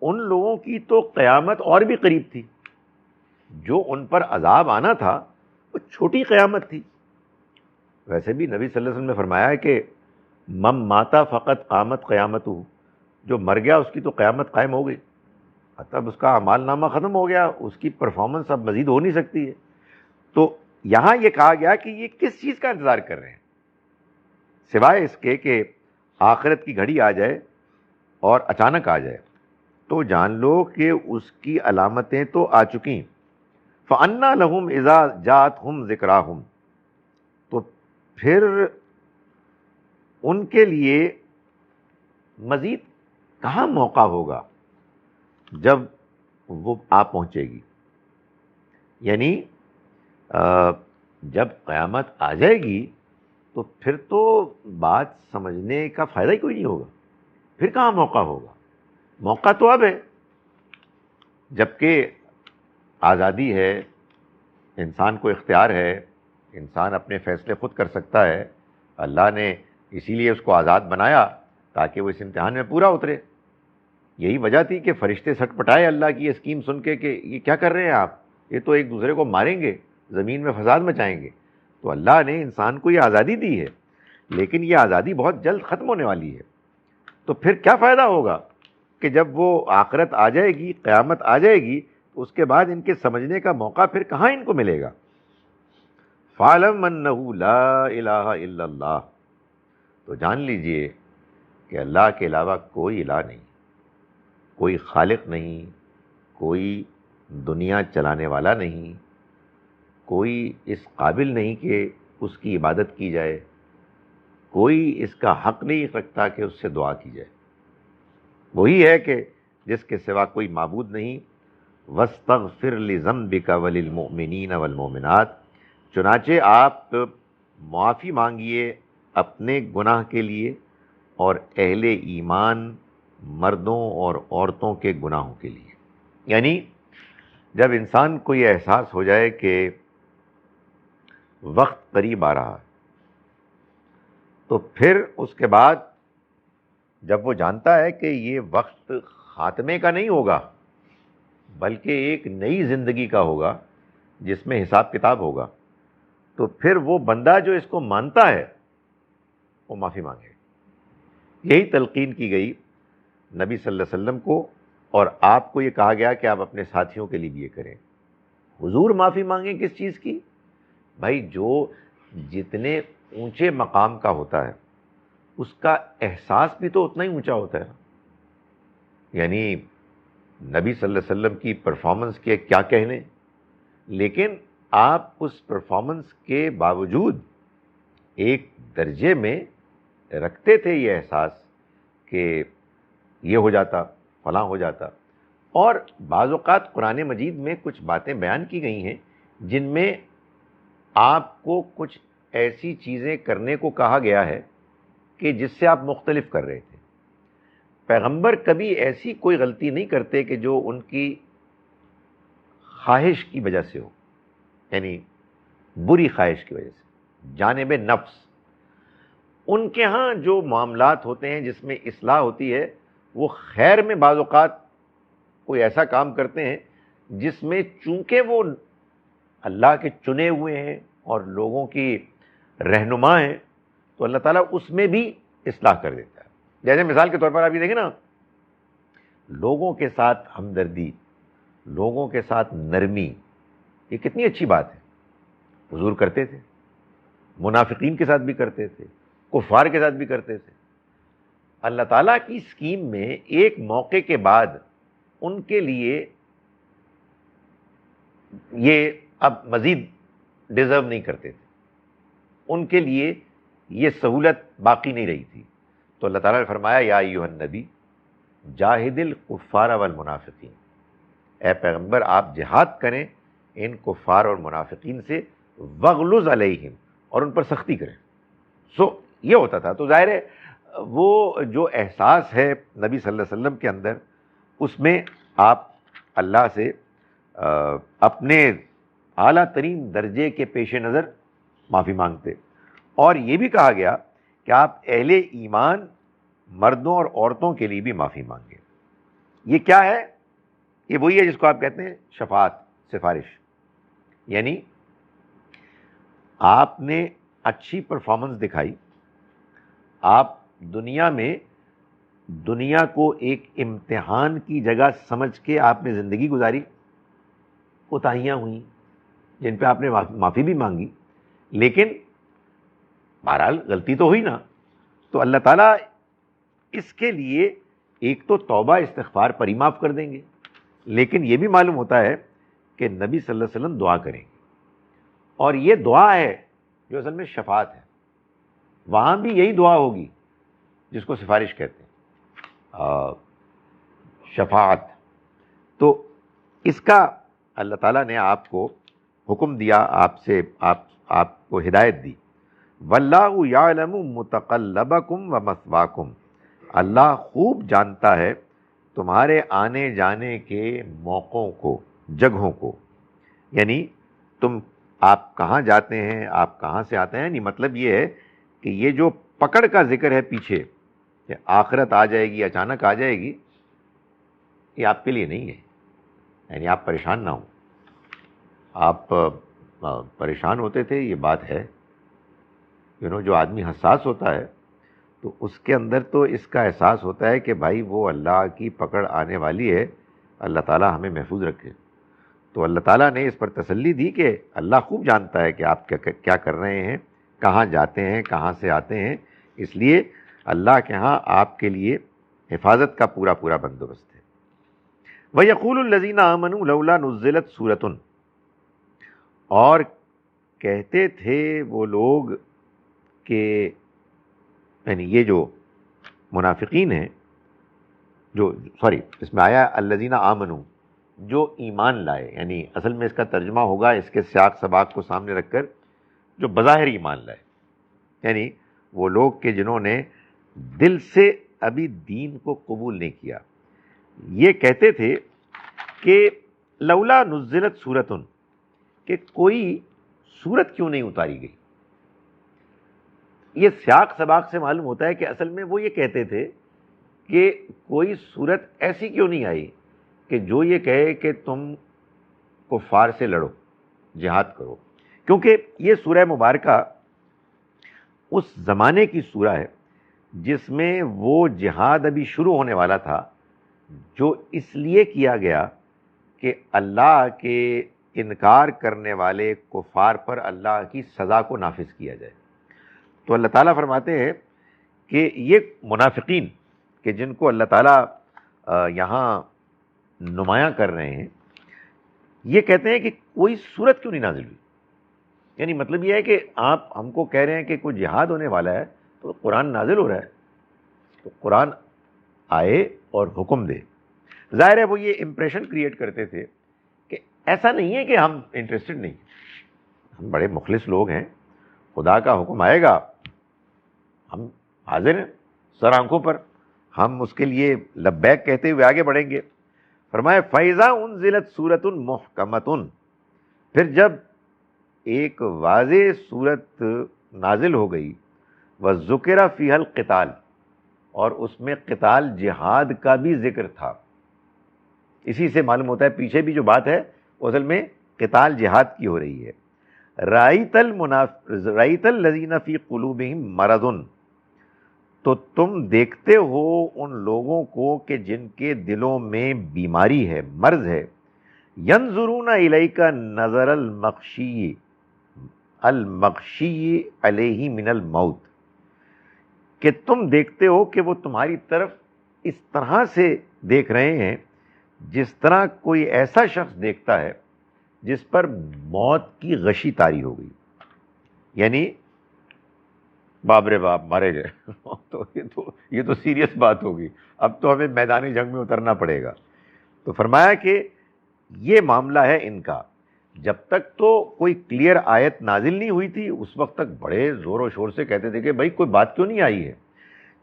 ان لوگوں کی تو قیامت اور بھی قریب تھی. جو ان پر عذاب آنا تھا وہ چھوٹی قیامت تھی. ویسے بھی نبی صلی اللہ علیہ وسلم نے فرمایا ہے کہ من ماتا فقط قامت قیامتہ، جو مر گیا اس کی تو قیامت قائم ہو گئی. اب اس کا اعمال نامہ ختم ہو گیا، اس کی پرفارمنس اب مزید ہو نہیں سکتی ہے. تو یہاں یہ کہا گیا کہ یہ کس چیز کا انتظار کر رہے ہیں سوائے اس کے کہ آخرت کی گھڑی آ جائے اور اچانک آ جائے. تو جان لو کہ اس کی علامتیں تو آ چکی. فَأَنَّىٰ لَهُمْ إِذَا جَاءَتْهُمْ ذِكْرَاهُمْ، تو پھر ان کے لیے مزید کہاں موقع ہوگا جب وہ آ پہنچے گی. یعنی جب قیامت آ جائے گی تو پھر تو بات سمجھنے کا فائدہ ہی کوئی نہیں ہوگا. پھر کہاں موقع ہوگا؟ موقع تو اب ہے جبکہ آزادی ہے، انسان کو اختیار ہے، انسان اپنے فیصلے خود کر سکتا ہے. اللہ نے اسی لیے اس کو آزاد بنایا تاکہ وہ اس امتحان میں پورا اترے. یہی وجہ تھی کہ فرشتے سٹ پٹائے اللہ کی یہ اسکیم سن کے کہ یہ کیا کر رہے ہیں آپ، یہ تو ایک دوسرے کو ماریں گے، زمین میں فساد مچائیں گے. تو اللہ نے انسان کو یہ آزادی دی ہے، لیکن یہ آزادی بہت جلد ختم ہونے والی ہے. تو پھر کیا فائدہ ہوگا کہ جب وہ آخرت آ جائے گی، قیامت آ جائے گی، تو اس کے بعد ان کے سمجھنے کا موقع پھر کہاں ان کو ملے گا. فَاعْلَمْ أَنَّهُ لَا إِلَٰهَ إِلَّا اللَّهُ، تو جان لیجئے کہ اللہ کے علاوہ کوئی الہ نہیں، کوئی خالق نہیں، کوئی دنیا چلانے والا نہیں، کوئی اس قابل نہیں کہ اس کی عبادت کی جائے، کوئی اس کا حق نہیں رکھتا کہ اس سے دعا کی جائے. وہی ہے کہ جس کے سوا کوئی معبود نہیں. وَاسْتَغْفِرْ لِذَنبِكَ وَلِلْمُؤْمِنِينَ وَالْمُؤْمِنَاتِ، چنانچہ آپ معافی مانگیے اپنے گناہ کے لیے اور اہل ایمان مردوں اور عورتوں کے گناہوں کے لیے. یعنی جب انسان کو یہ احساس ہو جائے کہ وقت قریب آ رہا ہے، تو پھر اس کے بعد جب وہ جانتا ہے کہ یہ وقت خاتمے کا نہیں ہوگا بلکہ ایک نئی زندگی کا ہوگا جس میں حساب کتاب ہوگا، تو پھر وہ بندہ جو اس کو مانتا ہے وہ معافی مانگے. یہی تلقین کی گئی نبی صلی اللہ علیہ وسلم کو، اور آپ کو یہ کہا گیا کہ آپ اپنے ساتھیوں کے لیے بھی یہ کریں. حضور معافی مانگیں کس چیز کی؟ بھائی جو جتنے اونچے مقام کا ہوتا ہے اس کا احساس بھی تو اتنا ہی اونچا ہوتا ہے. یعنی نبی صلی اللہ علیہ وسلم کی پرفارمنس کے کیا کہنے، لیکن آپ اس پرفارمنس کے باوجود ایک درجے میں رکھتے تھے یہ احساس کہ یہ ہو جاتا، فلاں ہو جاتا. اور بعض اوقات قرآن مجید میں کچھ باتیں بیان کی گئی ہیں جن میں آپ کو کچھ ایسی چیزیں کرنے کو کہا گیا ہے کہ جس سے آپ مختلف کر رہے تھے. پیغمبر کبھی ایسی کوئی غلطی نہیں کرتے کہ جو ان کی خواہش کی وجہ سے ہو، یعنی بری خواہش کی وجہ سے، جانب نفس. ان کے ہاں جو معاملات ہوتے ہیں جس میں اصلاح ہوتی ہے، وہ خیر میں بعض اوقات کوئی ایسا کام کرتے ہیں جس میں چونکہ وہ اللہ کے چنے ہوئے ہیں، اور لوگوں کی رہنما ہیں تو اللہ تعالیٰ اس میں بھی اصلاح کر دیتا ہے. جیسے مثال کے طور پر آپ یہ دیکھیں نا، لوگوں کے ساتھ ہمدردی، لوگوں کے ساتھ نرمی، یہ کتنی اچھی بات ہے. حضور کرتے تھے، منافقین کے ساتھ بھی کرتے تھے، کفار کے ساتھ بھی کرتے تھے. اللہ تعالیٰ کی اسکیم میں ایک موقع کے بعد ان کے لیے یہ اب مزید ڈیزرو نہیں کرتے تھے، ان کے لیے یہ سہولت باقی نہیں رہی تھی. تو اللہ تعالیٰ نے فرمایا یا ایھا النبی جاہد الکفار والمنافقین، اے پیغمبر آپ جہاد کریں ان کفار اور منافقین سے، وغلظ علیہم، اور ان پر سختی کریں. یہ ہوتا تھا. تو ظاہر ہے وہ جو احساس ہے نبی صلی اللہ علیہ وسلم کے اندر، اس میں آپ اللہ سے اپنے اعلیٰ ترین درجے کے پیش نظر معافی مانگتے. اور یہ بھی کہا گیا کہ آپ اہل ایمان مردوں اور عورتوں کے لیے بھی معافی مانگیں. یہ کیا ہے؟ یہ وہی ہے جس کو آپ کہتے ہیں شفاعت، سفارش. یعنی آپ نے اچھی پرفارمنس دکھائی، آپ دنیا میں دنیا کو ایک امتحان کی جگہ سمجھ کے آپ نے زندگی گزاری، کوتاہیاں ہوئیں جن پہ آپ نے معافی بھی مانگی، لیکن بہرحال غلطی تو ہوئی نا. تو اللہ تعالیٰ اس کے لیے ایک تو توبہ استغفار پر ہی معاف کر دیں گے، لیکن یہ بھی معلوم ہوتا ہے کہ نبی صلی اللہ علیہ وسلم دعا کریں گے، اور یہ دعا ہے جو اصل میں شفاعت ہے. وہاں بھی یہی دعا ہوگی جس کو سفارش کہتے ہیں، شفاعت. تو اس کا اللہ تعالیٰ نے آپ کو حکم دیا، آپ کو ہدایت دی. واللہ یعلم متقلبکم ومثواکم، اللہ خوب جانتا ہے تمہارے آنے جانے کے موقعوں کو، جگہوں کو. یعنی آپ کہاں جاتے ہیں، آپ کہاں سے آتے ہیں. یعنی مطلب یہ ہے کہ یہ جو پکڑ کا ذکر ہے پیچھے کہ آخرت آ جائے گی، اچانک آ جائے گی، یہ آپ کے لیے نہیں ہے. یعنی آپ پریشان نہ ہوں. آپ پریشان ہوتے تھے، یہ بات ہے. جو آدمی حساس ہوتا ہے تو اس کے اندر تو اس کا احساس ہوتا ہے کہ بھائی وہ اللہ کی پکڑ آنے والی ہے، اللہ تعالیٰ ہمیں محفوظ رکھے. تو اللہ تعالیٰ نے اس پر تسلی دی کہ اللہ خوب جانتا ہے کہ آپ کیا کر رہے ہیں، کہاں جاتے ہیں، کہاں سے آتے ہیں. اس لیے اللہ کے ہاں آپ کے لیے حفاظت کا پورا بندوبست ہے. وَيَقُولُ الَّذِينَ آمَنُوا لَوْلَا نُزِّلَتْ سُورَةٌ، اور کہتے تھے وہ لوگ کہ یعنی یہ جو منافقین ہیں، اس میں آیا الذین آمنوا، جو ایمان لائے. یعنی اصل میں اس کا ترجمہ ہوگا اس کے سیاق سباق کو سامنے رکھ کر جو بظاہر ایمان لائے، یعنی وہ لوگ کہ جنہوں نے دل سے ابھی دین کو قبول نہیں کیا. یہ کہتے تھے کہ لولا نزلت سورتن، کہ کوئی سورت کیوں نہیں اتاری گئی. یہ سیاق سباق سے معلوم ہوتا ہے کہ اصل میں وہ یہ کہتے تھے کہ کوئی سورت ایسی کیوں نہیں آئی کہ جو یہ کہے کہ تم کفار سے لڑو، جہاد کرو. کیونکہ یہ سورہ مبارکہ اس زمانے کی سورہ ہے جس میں وہ جہاد ابھی شروع ہونے والا تھا، جو اس لیے کیا گیا کہ اللہ کے انکار کرنے والے کفار پر اللہ کی سزا کو نافذ کیا جائے. تو اللہ تعالیٰ فرماتے ہیں کہ یہ منافقین کہ جن کو اللہ تعالیٰ یہاں نمایاں کر رہے ہیں، یہ کہتے ہیں کہ کوئی سورت کیوں نہیں نازل ہوئی. یعنی مطلب یہ ہے کہ آپ ہم کو کہہ رہے ہیں کہ کوئی جہاد ہونے والا ہے تو قرآن نازل ہو رہا ہے، تو قرآن آئے اور حکم دے. ظاہر ہے وہ یہ امپریشن کریٹ کرتے تھے کہ ایسا نہیں ہے کہ ہم انٹرسٹڈ نہیں، ہم بڑے مخلص لوگ ہیں، خدا کا حکم آئے گا ہم حاضر ہیں سر آنکھوں پر، ہم اس کے لیے لبیک کہتے ہوئے آگے بڑھیں گے. فرمایا فَإِذَا أُنزِلَتْ سُورَةٌ مُحْكَمَةٌ، پھر جب ایک واضح صورت نازل ہو گئی، وَذُكِرَ فِيهَا الْقِتَالُ، اور اس میں قتال جہاد کا بھی ذکر تھا. اسی سے معلوم ہوتا ہے پیچھے بھی جو بات ہے وہ اصل میں قتال جہاد کی ہو رہی ہے. رأیت الذین فی قلوبہم مرض، تو تم دیکھتے ہو ان لوگوں کو کہ جن کے دلوں میں بیماری ہے، مرض ہے، ینظرون الیک نظر المغشی علیہ من الموت، کہ تم دیکھتے ہو کہ وہ تمہاری طرف اس طرح سے دیکھ رہے ہیں جس طرح کوئی ایسا شخص دیکھتا ہے جس پر موت کی غشی طاری ہو گئی، یعنی باپ رے باپ مارے گئے تو یہ تو سیریس بات ہوگی، اب تو ہمیں میدان جنگ میں اترنا پڑے گا۔ تو فرمایا کہ یہ معاملہ ہے ان کا، جب تک تو کوئی کلیئر آیت نازل نہیں ہوئی تھی اس وقت تک بڑے زور و شور سے کہتے تھے کہ بھائی کوئی بات کیوں نہیں آئی ہے۔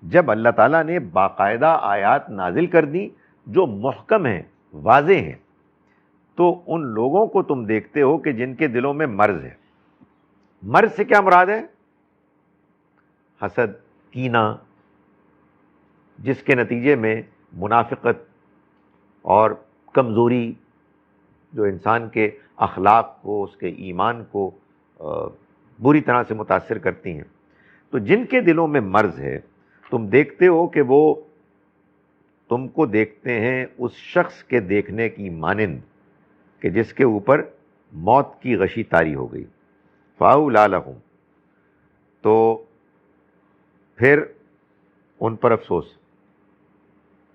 جب اللہ تعالیٰ نے باقاعدہ آیات نازل کر دی جو محکم ہیں، واضح ہیں، تو ان لوگوں کو تم دیکھتے ہو کہ جن کے دلوں میں مرض ہے۔ مرض سے کیا مراد ہے؟ حسد، کینہ، جس کے نتیجے میں منافقت اور کمزوری جو انسان کے اخلاق کو، اس کے ایمان کو بری طرح سے متاثر کرتی ہیں۔ تو جن کے دلوں میں مرض ہے تم دیکھتے ہو کہ وہ تم کو دیکھتے ہیں اس شخص کے دیکھنے کی مانند کہ جس کے اوپر موت کی غشی طاری ہو گئی۔ فَأَوْلَىٰ لَهُمْ، تو پھر ان پر افسوس،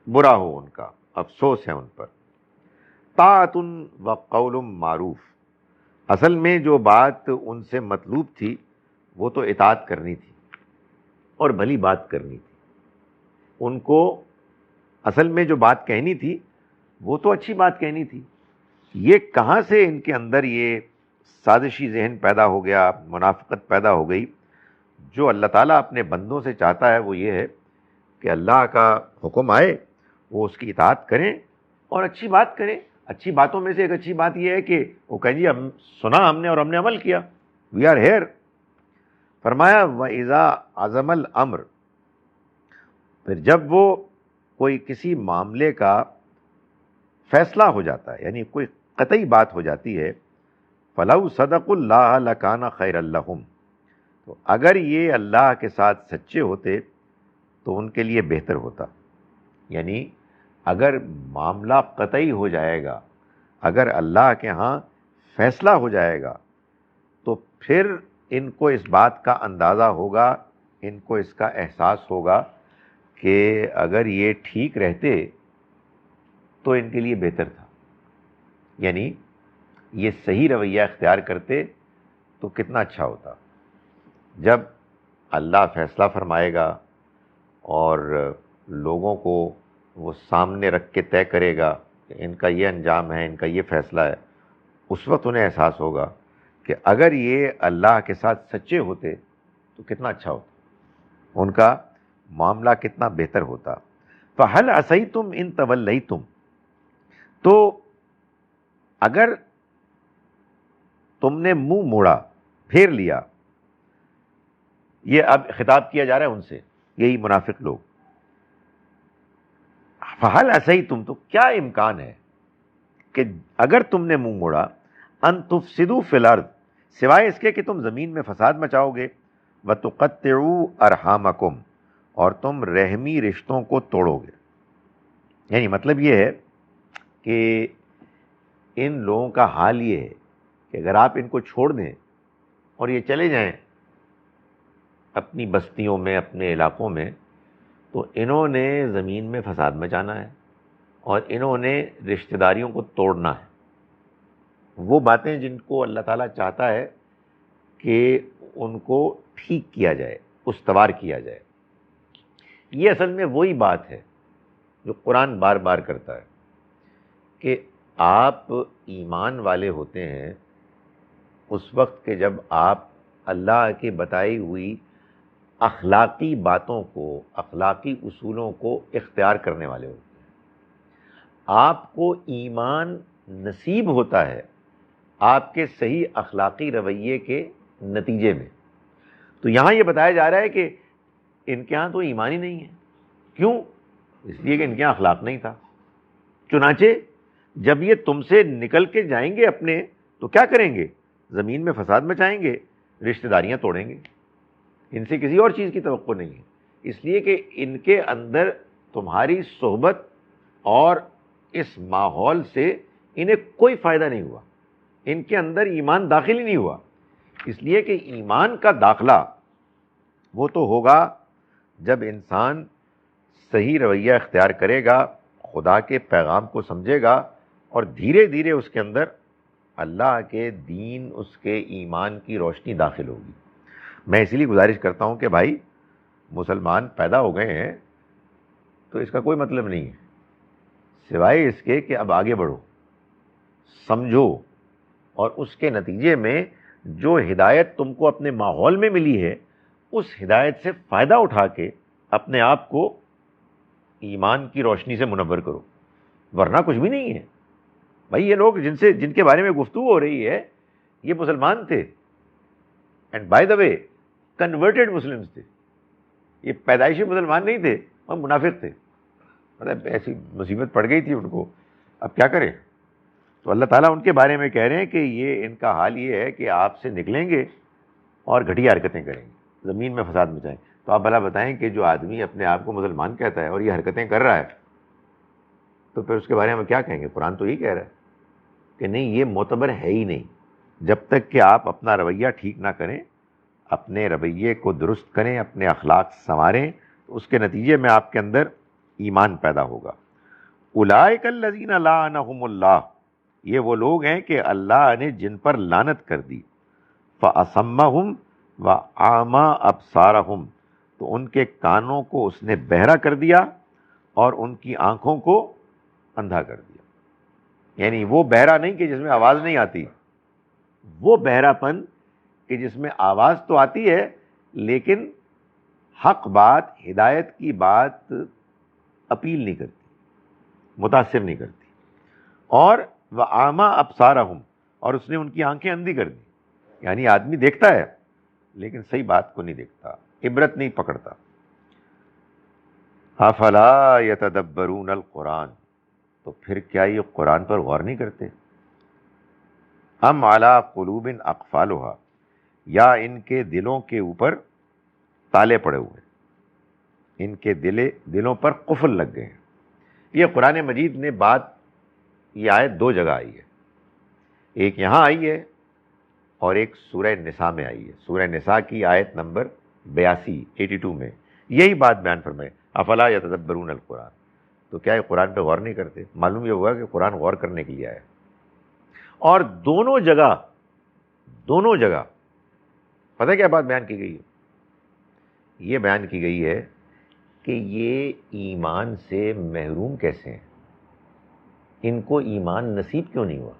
برا ہو ان کا، افسوس ہے ان پر۔ طاعۃ وقول معروف، اصل میں جو بات ان سے مطلوب تھی وہ تو اطاعت کرنی تھی اور بھلی بات کرنی تھی، ان کو اصل میں جو بات کہنی تھی وہ تو اچھی بات کہنی تھی۔ یہ کہاں سے ان کے اندر یہ سازشی ذہن پیدا ہو گیا، منافقت پیدا ہو گئی؟ جو اللہ تعالیٰ اپنے بندوں سے چاہتا ہے وہ یہ ہے کہ اللہ کا حکم آئے وہ اس کی اطاعت کریں اور اچھی بات کریں۔ اچھی باتوں میں سے ایک اچھی بات یہ ہے کہ وہ کہیں جی ہم سنا ہم نے اور ہم نے عمل کیا، وی آر ہیئر۔ فرمایا وَإِذَا عَزَمَ الْأَمْرُ، پھر جب وہ کوئی کسی معاملے کا فیصلہ ہو جاتا ہے، یعنی کوئی قطعی بات ہو جاتی ہے، فَلَوْ صَدَقُوا اللَّهَ لَكَانَ خَيْرًا لَهُمْ، تو اگر یہ اللہ کے ساتھ سچے ہوتے تو ان کے لیے بہتر ہوتا۔ یعنی اگر معاملہ قطعی ہو جائے گا، اگر اللہ کے ہاں فیصلہ ہو جائے گا تو پھر ان کو اس بات کا اندازہ ہوگا، ان کو اس کا احساس ہوگا کہ اگر یہ ٹھیک رہتے تو ان کے لیے بہتر تھا، یعنی یہ صحیح رویہ اختیار کرتے تو کتنا اچھا ہوتا۔ جب اللہ فیصلہ فرمائے گا اور لوگوں کو وہ سامنے رکھ کے طے کرے گا کہ ان کا یہ انجام ہے، ان کا یہ فیصلہ ہے، اس وقت انہیں احساس ہوگا کہ اگر یہ اللہ کے ساتھ سچے ہوتے تو کتنا اچھا ہوتا، ان کا معاملہ کتنا بہتر ہوتا۔ فَهَلْ عَصَيْتُمْ إِن تَوَلَّيْتُمْ، تو اگر تم نے منہ موڑا، پھیر لیا، یہ اب خطاب کیا جا رہا ہے ان سے، یہی منافق لوگ۔ فَهَلْ عَصَيْتُمْ، تو کیا امکان ہے کہ اگر تم نے منہ موڑا، ان تفسدوا فی الارض، سوائے اس کے کہ تم زمین میں فساد مچاؤ گے، وتقطعوا ارحامکم، اور تم رحمی رشتوں کو توڑو گے۔ یعنی مطلب یہ ہے کہ ان لوگوں کا حال یہ ہے کہ اگر آپ ان کو چھوڑ دیں اور یہ چلے جائیں اپنی بستیوں میں، اپنے علاقوں میں، تو انہوں نے زمین میں فساد مچانا ہے اور انہوں نے رشتہ داریوں کو توڑنا ہے۔ وہ باتیں جن کو اللہ تعالیٰ چاہتا ہے کہ ان کو ٹھیک کیا جائے، استوار کیا جائے، یہ اصل میں وہی بات ہے جو قرآن بار بار کرتا ہے کہ آپ ایمان والے ہوتے ہیں اس وقت کہ جب آپ اللہ کی بتائی ہوئی اخلاقی باتوں کو، اخلاقی اصولوں کو اختیار کرنے والے ہوتے ہیں۔ آپ کو ایمان نصیب ہوتا ہے آپ کے صحیح اخلاقی رویے کے نتیجے میں۔ تو یہاں یہ بتایا جا رہا ہے کہ ان کے ہاں تو ایمان ہی نہیں ہے۔ کیوں؟ اس لیے کہ ان کے یہاں اخلاق نہیں تھا۔ چنانچہ جب یہ تم سے نکل کے جائیں گے اپنے، تو کیا کریں گے؟ زمین میں فساد مچائیں گے، رشتہ داریاں توڑیں گے. ان سے کسی اور چیز کی توقع نہیں ہے، اس لیے کہ ان کے اندر تمہاری صحبت اور اس ماحول سے انہیں کوئی فائدہ نہیں ہوا، ان کے اندر ایمان داخل ہی نہیں ہوا. اس لیے کہ ایمان کا داخلہ وہ تو ہوگا جب انسان صحیح رویہ اختیار کرے گا، خدا کے پیغام کو سمجھے گا، اور دھیرے دھیرے اس کے اندر اللہ کے دین، اس کے ایمان کی روشنی داخل ہوگی. میں اسی لیے گزارش کرتا ہوں کہ بھائی مسلمان پیدا ہو گئے ہیں تو اس کا کوئی مطلب نہیں ہے سوائے اس کے کہ اب آگے بڑھو، سمجھو، اور اس کے نتیجے میں جو ہدایت تم کو اپنے ماحول میں ملی ہے اس ہدایت سے فائدہ اٹھا کے اپنے آپ کو ایمان کی روشنی سے منور کرو، ورنہ کچھ بھی نہیں ہے. بھائی یہ لوگ جن کے بارے میں گفتگو ہو رہی ہے یہ مسلمان تھے، and by the way converted Muslims تھے، یہ پیدائشی مسلمان نہیں تھے، وہ منافق تھے. مطلب ایسی مصیبت پڑ گئی تھی ان کو، اب کیا کریں. تو اللہ تعالیٰ ان کے بارے میں کہہ رہے ہیں کہ یہ ان کا حال یہ ہے کہ آپ سے نکلیں گے اور گھٹیا حرکتیں کریں گے، زمین میں فساد مچائیں. تو آپ بھلا بتائیں کہ جو آدمی اپنے آپ کو مسلمان کہتا ہے اور یہ حرکتیں کر رہا ہے تو پھر اس کے بارے میں کیا کہیں گے؟ قرآن تو یہی کہہ رہا ہے کہ نہیں، یہ معتبر ہے ہی نہیں. جب تک کہ آپ اپنا رویہ ٹھیک نہ کریں، اپنے رویے کو درست کریں، اپنے اخلاق سنواریں، تو اس کے نتیجے میں آپ کے اندر ایمان پیدا ہوگا. اولئک الذین لعنہم اللہ، یہ وہ لوگ ہیں کہ اللہ نے جن پر لعنت کر دی. فَأَصَمَّهُمْ وَأَعْمَى أَبْصَارَهُمْ، تو ان کے کانوں کو اس نے بہرا کر دیا اور ان کی آنکھوں کو اندھا کر دیا. یعنی وہ بہرا نہیں کہ جس میں آواز نہیں آتی، وہ بہرا پن کہ جس میں آواز تو آتی ہے لیکن حق بات، ہدایت کی بات اپیل نہیں کرتی، متاثر نہیں کرتی. اور وَأَعْمَى أَبْصَارَهُمْ، اور اس نے ان کی آنکھیں اندھی کر دی. یعنی آدمی دیکھتا ہے لیکن صحیح بات کو نہیں دیکھتا، عبرت نہیں پکڑتا. افلا یتدبرون القرآن، تو پھر کیا یہ قرآن پر غور نہیں کرتے؟ ام علی قلوب اقفالها، یا ان کے دلوں کے اوپر تالے پڑے ہوئے، ان کے دلوں پر قفل لگ گئے ہیں. یہ قرآن مجید نے بات، یہ آیت دو جگہ آئی ہے، ایک یہاں آئی ہے اور ایک سورہ نساء میں آئی ہے. سورہ نساء کی آیت نمبر 82 میں یہی بات بیان فرمائے، افلا یتدبرون القرآن. تو کیا یہ قرآن پہ غور نہیں کرتے؟ معلوم یہ ہوا کہ قرآن غور کرنے کے لیے آیا. اور دونوں جگہ پتہ کیا بات بیان کی گئی ہے؟ یہ بیان کی گئی ہے کہ یہ ایمان سے محروم کیسے ہیں، ان کو ایمان نصیب کیوں نہیں ہوا؟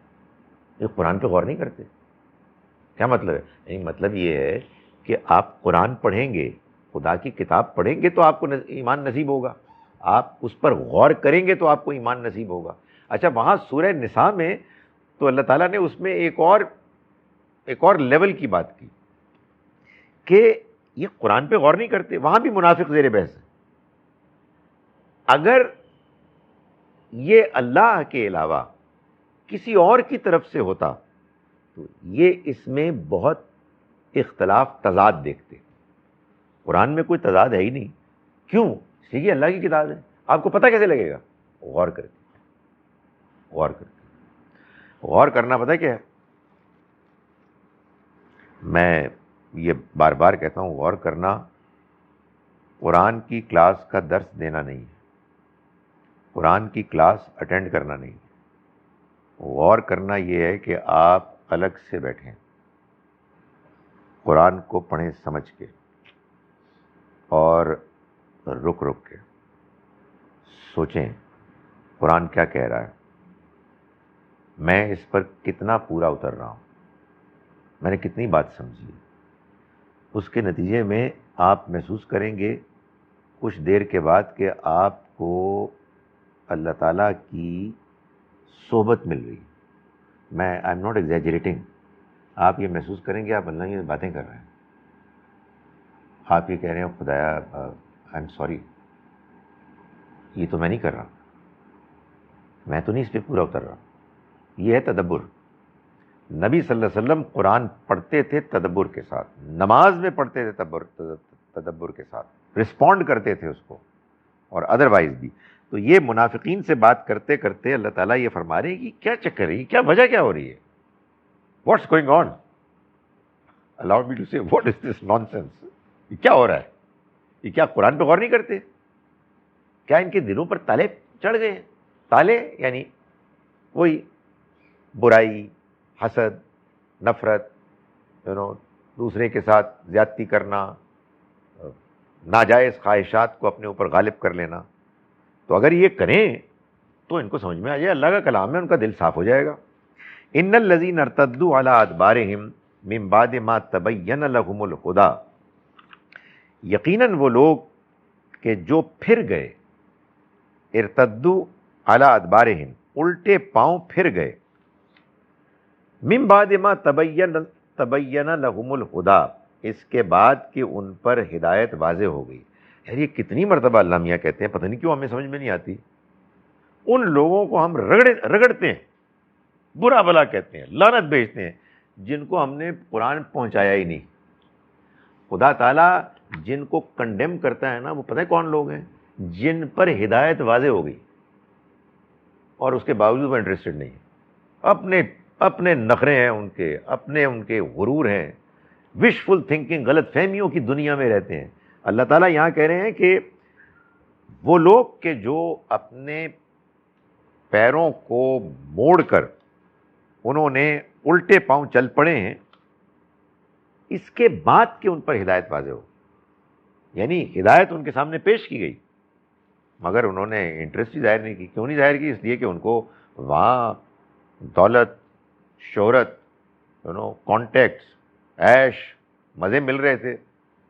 یہ قرآن پہ غور نہیں کرتے. کیا مطلب ہے؟ یعنی مطلب یہ ہے کہ آپ قرآن پڑھیں گے، خدا کی کتاب پڑھیں گے تو آپ کو ایمان نصیب ہوگا، آپ اس پر غور کریں گے تو آپ کو ایمان نصیب ہوگا. اچھا، وہاں سورہ نساء میں تو اللہ تعالیٰ نے اس میں ایک اور لیول کی بات کی کہ یہ قرآن پہ غور نہیں کرتے. وہاں بھی منافق زیر بحث ہے. اگر یہ اللہ کے علاوہ کسی اور کی طرف سے ہوتا تو یہ اس میں بہت اختلاف، تضاد دیکھتے. قرآن میں کوئی تضاد ہے ہی نہیں. کیوں؟ اس لیے کہ اللہ کی کتاب ہے. آپ کو پتہ کیسے لگے گا؟ غور کر کے. غور کرنا پتہ کیا ہے؟ میں یہ بار بار کہتا ہوں، غور کرنا قرآن کی کلاس کا درس دینا نہیں ہے، قرآن کی کلاس اٹینڈ کرنا نہیں. غور کرنا یہ ہے کہ آپ الگ سے بیٹھیں، قرآن کو پڑھیں سمجھ کے اور رک کے سوچیں قرآن کیا کہہ رہا ہے، میں اس پر کتنا پورا اتر رہا ہوں، میں نے کتنی بات سمجھی. اس کے نتیجے میں آپ محسوس کریں گے کچھ دیر کے بعد کہ آپ کو اللہ تعالیٰ کی صحبت مل رہی. میں آئی ایم ناٹ ایگزیجریٹنگ. آپ یہ محسوس کریں گے آپ اللہ کی باتیں کر رہے ہیں. آپ یہ کہہ رہے ہیں خدایا آئی ایم سوری، یہ تو میں نہیں کر رہا، میں تو نہیں اس پہ پورا اتر رہا. یہ ہے تدبر. نبی صلی اللہ علیہ وسلم قرآن پڑھتے تھے تدبر کے ساتھ، نماز میں پڑھتے تھے تدبر کے ساتھ، رسپونڈ کرتے تھے اس کو، اور ادروائز بھی. تو یہ منافقین سے بات کرتے کرتے اللہ تعالیٰ یہ فرما رہے ہیں کہ کیا چکر ہے، کیا وجہ کیا ہو رہی ہے، what's going on. Allow me to say what is this nonsense, یہ کیا ہو رہا ہے، یہ کیا قرآن پہ غور نہیں کرتے، کیا ان کے دلوں پر تالے چڑھ گئے ہیں؟ تالے یعنی وہی برائی، حسد، نفرت، دوسرے کے ساتھ زیادتی کرنا، ناجائز خواہشات کو اپنے اوپر غالب کر لینا. تو اگر یہ کریں تو ان کو سمجھ میں آ جائے اللہ کا کلام ہے، ان کا دل صاف ہو جائے گا. ان الذین ارتدوا علی ادبارہم من بعد ما تبین لہم الہدی، یقیناً وہ لوگ کہ جو پھر گئے، ارتدوا علی ادبارہم الٹے پاؤں پھر گئے، من بعد ما تبین لہم الہدی، اس کے بعد کہ ان پر ہدایت واضح ہو گئی. یار یہ کتنی مرتبہ اللہ میاں کہتے ہیں، پتہ نہیں کیوں ہمیں سمجھ میں نہیں آتی. ان لوگوں کو ہم رگڑتے ہیں، برا بلا کہتے ہیں، لعنت بھیجتے ہیں جن کو ہم نے قرآن پہنچایا ہی نہیں. خدا تعالیٰ جن کو کنڈیم کرتا ہے نا، وہ پتہ ہے کون لوگ ہیں؟ جن پر ہدایت واضح ہو گئی اور اس کے باوجود وہ انٹرسٹڈ نہیں ہیں. اپنے نخرے ہیں ان کے غرور ہیں، وشفل تھنکنگ، غلط فہمیوں کی دنیا میں رہتے ہیں. اللہ تعالیٰ یہاں کہہ رہے ہیں کہ وہ لوگ کہ جو اپنے پیروں کو موڑ کر انہوں نے الٹے پاؤں چل پڑے ہیں، اس کے بعد کہ ان پر ہدایت واضح ہو، یعنی ہدایت ان کے سامنے پیش کی گئی مگر انہوں نے انٹرسٹ ہی ظاہر نہیں کی. کیوں نہیں ظاہر کی؟ اس لیے کہ ان کو وہاں دولت، شہرت، کانٹیکٹس، عیش، مزے مل رہے تھے.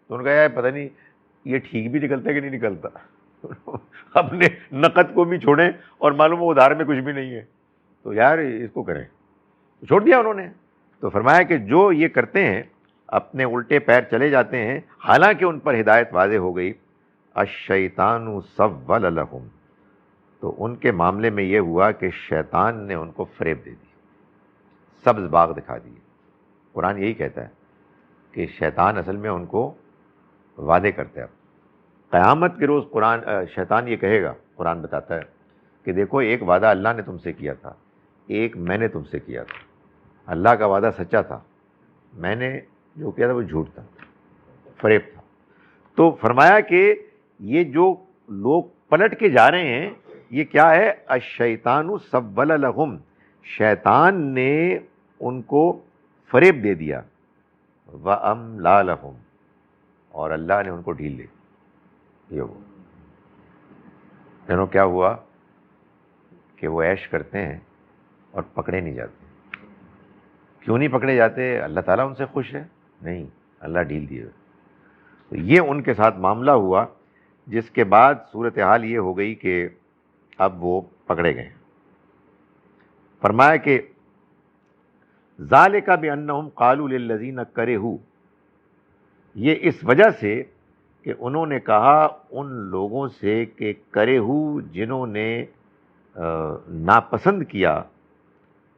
تو ان کا یار پتہ نہیں یہ ٹھیک بھی نکلتا ہے کہ نہیں نکلتا. اپنے نقد کو بھی چھوڑیں اور معلوم ہو ادھار میں کچھ بھی نہیں ہے، تو یار اس کو کریں. چھوڑ دیا انہوں نے. تو فرمایا کہ جو یہ کرتے ہیں اپنے الٹے پیر چلے جاتے ہیں حالانکہ ان پر ہدایت واضح ہو گئی. الشیطان سول لہم، تو ان کے معاملے میں یہ ہوا کہ شیطان نے ان کو فریب دے دی، سبز باغ دکھا دیے. قرآن یہی کہتا ہے کہ شیطان اصل میں ان کو وعدے کرتا ہے. قیامت کے روز شیطان یہ کہے گا، قرآن بتاتا ہے کہ دیکھو ایک وعدہ اللہ نے تم سے کیا تھا، ایک میں نے تم سے کیا تھا. اللہ کا وعدہ سچا تھا، میں نے جو کیا تھا وہ جھوٹ تھا، فریب تھا. تو فرمایا کہ یہ جو لوگ پلٹ کے جا رہے ہیں یہ کیا ہے؟ الشیطان سول لہم، شیطان نے ان کو فریب دے دیا. وَأَمْلَا لَهُمْ، اور اللہ نے ان کو ڈھیل دی. یہ ہوا کیا ہوا کہ وہ عیش کرتے ہیں اور پکڑے نہیں جاتے. کیوں نہیں پکڑے جاتے؟ اللہ تعالیٰ ان سے خوش ہے؟ نہیں، اللہ ڈھیل دیے. تو یہ ان کے ساتھ معاملہ ہوا، جس کے بعد صورتحال یہ ہو گئی کہ اب وہ پکڑے گئے. فرمایا کہ ذالک بانہم قالوا للذین کرہوا، یہ اس وجہ سے کہ انہوں نے کہا ان لوگوں سے کہ کرہوا، جنہوں نے ناپسند کیا،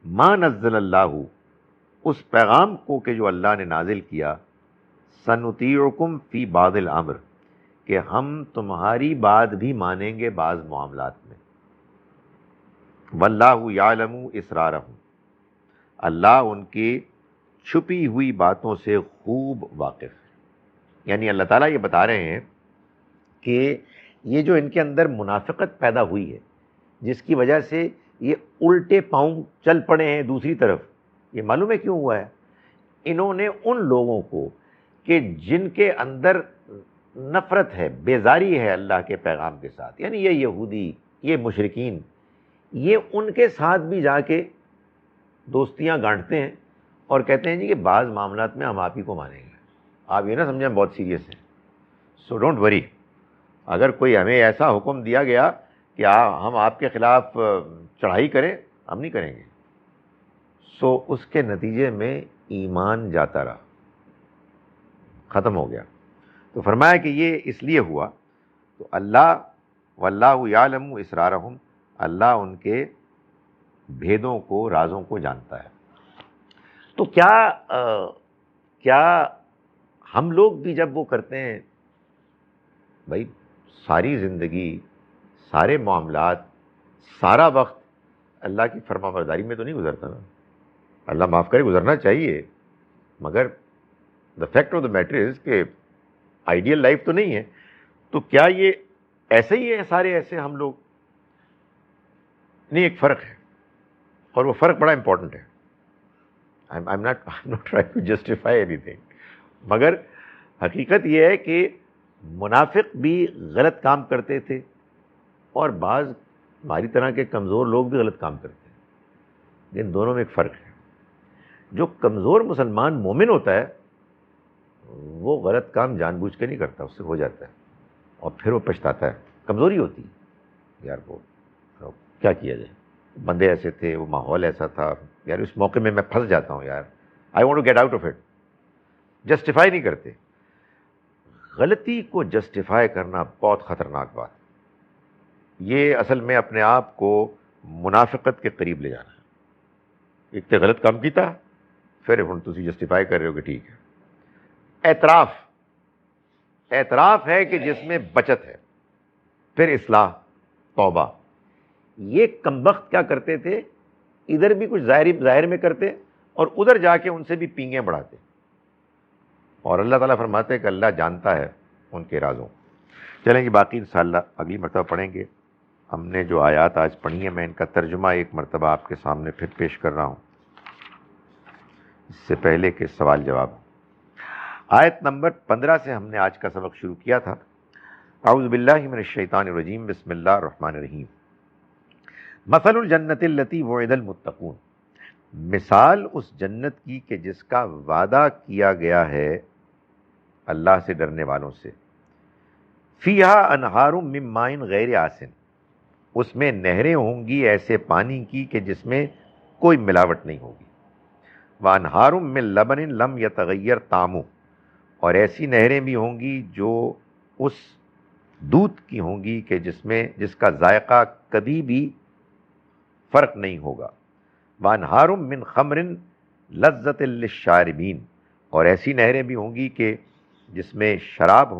ما نزل اللہ، اس پیغام کو کہ جو اللہ نے نازل کیا، سنطیعکم فی بعض الامر، کہ ہم تمہاری بات بھی مانیں گے بعض معاملات میں. واللہ یعلم اسرارہم، اللہ ان کی چھپی ہوئی باتوں سے خوب واقف ہے. یعنی اللہ تعالیٰ یہ بتا رہے ہیں کہ یہ جو ان کے اندر منافقت پیدا ہوئی ہے، جس کی وجہ سے یہ الٹے پاؤں چل پڑے ہیں دوسری طرف، یہ معلوم ہے کیوں ہوا ہے؟ انہوں نے ان لوگوں کو کہ جن کے اندر نفرت ہے، بیزاری ہے اللہ کے پیغام کے ساتھ، یعنی یہ یہودی، یہ مشرکین، یہ ان کے ساتھ بھی جا کے دوستیاں گانٹتے ہیں اور کہتے ہیں جی کہ بعض معاملات میں ہم آپ ہی کو مانیں گے. آپ یہ نہ سمجھیں بہت سیریس ہیں. سو ڈونٹ وری، اگر کوئی ہمیں ایسا حکم دیا گیا کہ ہم آپ کے خلاف چڑھائی کریں، ہم نہیں کریں گے. سو اس کے نتیجے میں ایمان جاتا رہا، ختم ہو گیا. تو فرمایا کہ یہ اس لیے ہوا. تو اللہ، واللہ یعلم اسرارہم، اللہ ان کے بھیدوں کو، رازوں کو جانتا ہے. تو کیا ہم لوگ بھی جب وہ کرتے ہیں بھائی، ساری زندگی، سارے معاملات، سارا وقت اللہ کی فرما برداری میں تو نہیں گزرتا نا؟ اللہ معاف کرے، گزرنا چاہیے، مگر the fact of the matter is کہ آئیڈیل لائف تو نہیں ہے. تو کیا یہ ایسے ہی ہے سارے ایسے ہم لوگ؟ نہیں، ایک فرق ہے، اور وہ فرق بڑا امپورٹنٹ ہے. I'm not trying to justify anything. مگر حقیقت یہ ہے کہ منافق بھی غلط کام کرتے تھے، اور بعض ہماری طرح کے کمزور لوگ بھی غلط کام کرتے ہیں. ان دونوں میں ایک فرق ہے. جو کمزور مسلمان مومن ہوتا ہے وہ غلط کام جان بوجھ کے نہیں کرتا، اس سے ہو جاتا ہے اور پھر وہ پچھتاتا ہے. کمزوری ہوتی ہے یار، وہ کیا کیا جائے، بندے ایسے تھے، وہ ماحول ایسا تھا، یار اس موقع میں پھنس جاتا ہوں یار، I want to get out of it. Justify نہیں کرتے. غلطی کو جسٹیفائی کرنا بہت خطرناک بات. یہ اصل میں اپنے آپ کو منافقت کے قریب لے جانا ہے. ایک تو غلط کام کیتا، پھر تسی جسٹیفائی کر رہے ہو کہ ٹھیک ہے. اعتراف ہے کہ جس میں بچت ہے، پھر اصلاح، توبہ. یہ کمبخت کیا کرتے تھے، ادھر بھی کچھ ظاہر میں کرتے اور ادھر جا کے ان سے بھی پینگیں بڑھاتے. اور اللہ تعالیٰ فرماتے ہیں کہ اللہ جانتا ہے ان کے رازوں. چلیں جی، باقی انشاءاللہ اگلی مرتبہ پڑھیں گے. ہم نے جو آیات آج پڑھی ہیں، میں ان کا ترجمہ ایک مرتبہ آپ کے سامنے پھر پیش کر رہا ہوں، اس سے پہلے کہ سوال جواب. آیت نمبر 15 سے ہم نے آج کا سبق شروع کیا تھا. اعوذ باللہ من الشیطان الرجیم، بسم اللہ الرحمن الرحیم. مثل الجنت التی وعد المتقون، مثال اس جنت کی کہ جس کا وعدہ کیا گیا ہے اللہ سے ڈرنے والوں سے. فیہا انہار من ماء غیر آسن، اس میں نہریں ہوں گی ایسے پانی کی کہ جس میں کوئی ملاوٹ نہیں ہوگی. وانہار من لبن لم یتغیر طعمہ، اور ایسی نہریں بھی ہوں گی جو اس دودھ کی ہوں گی کہ جس کا ذائقہ کبھی بھی فرق نہیں ہوگا. وانہار من خمر لذت للشاربین، اور ایسی نہریں بھی ہوں گی کہ جس میں شراب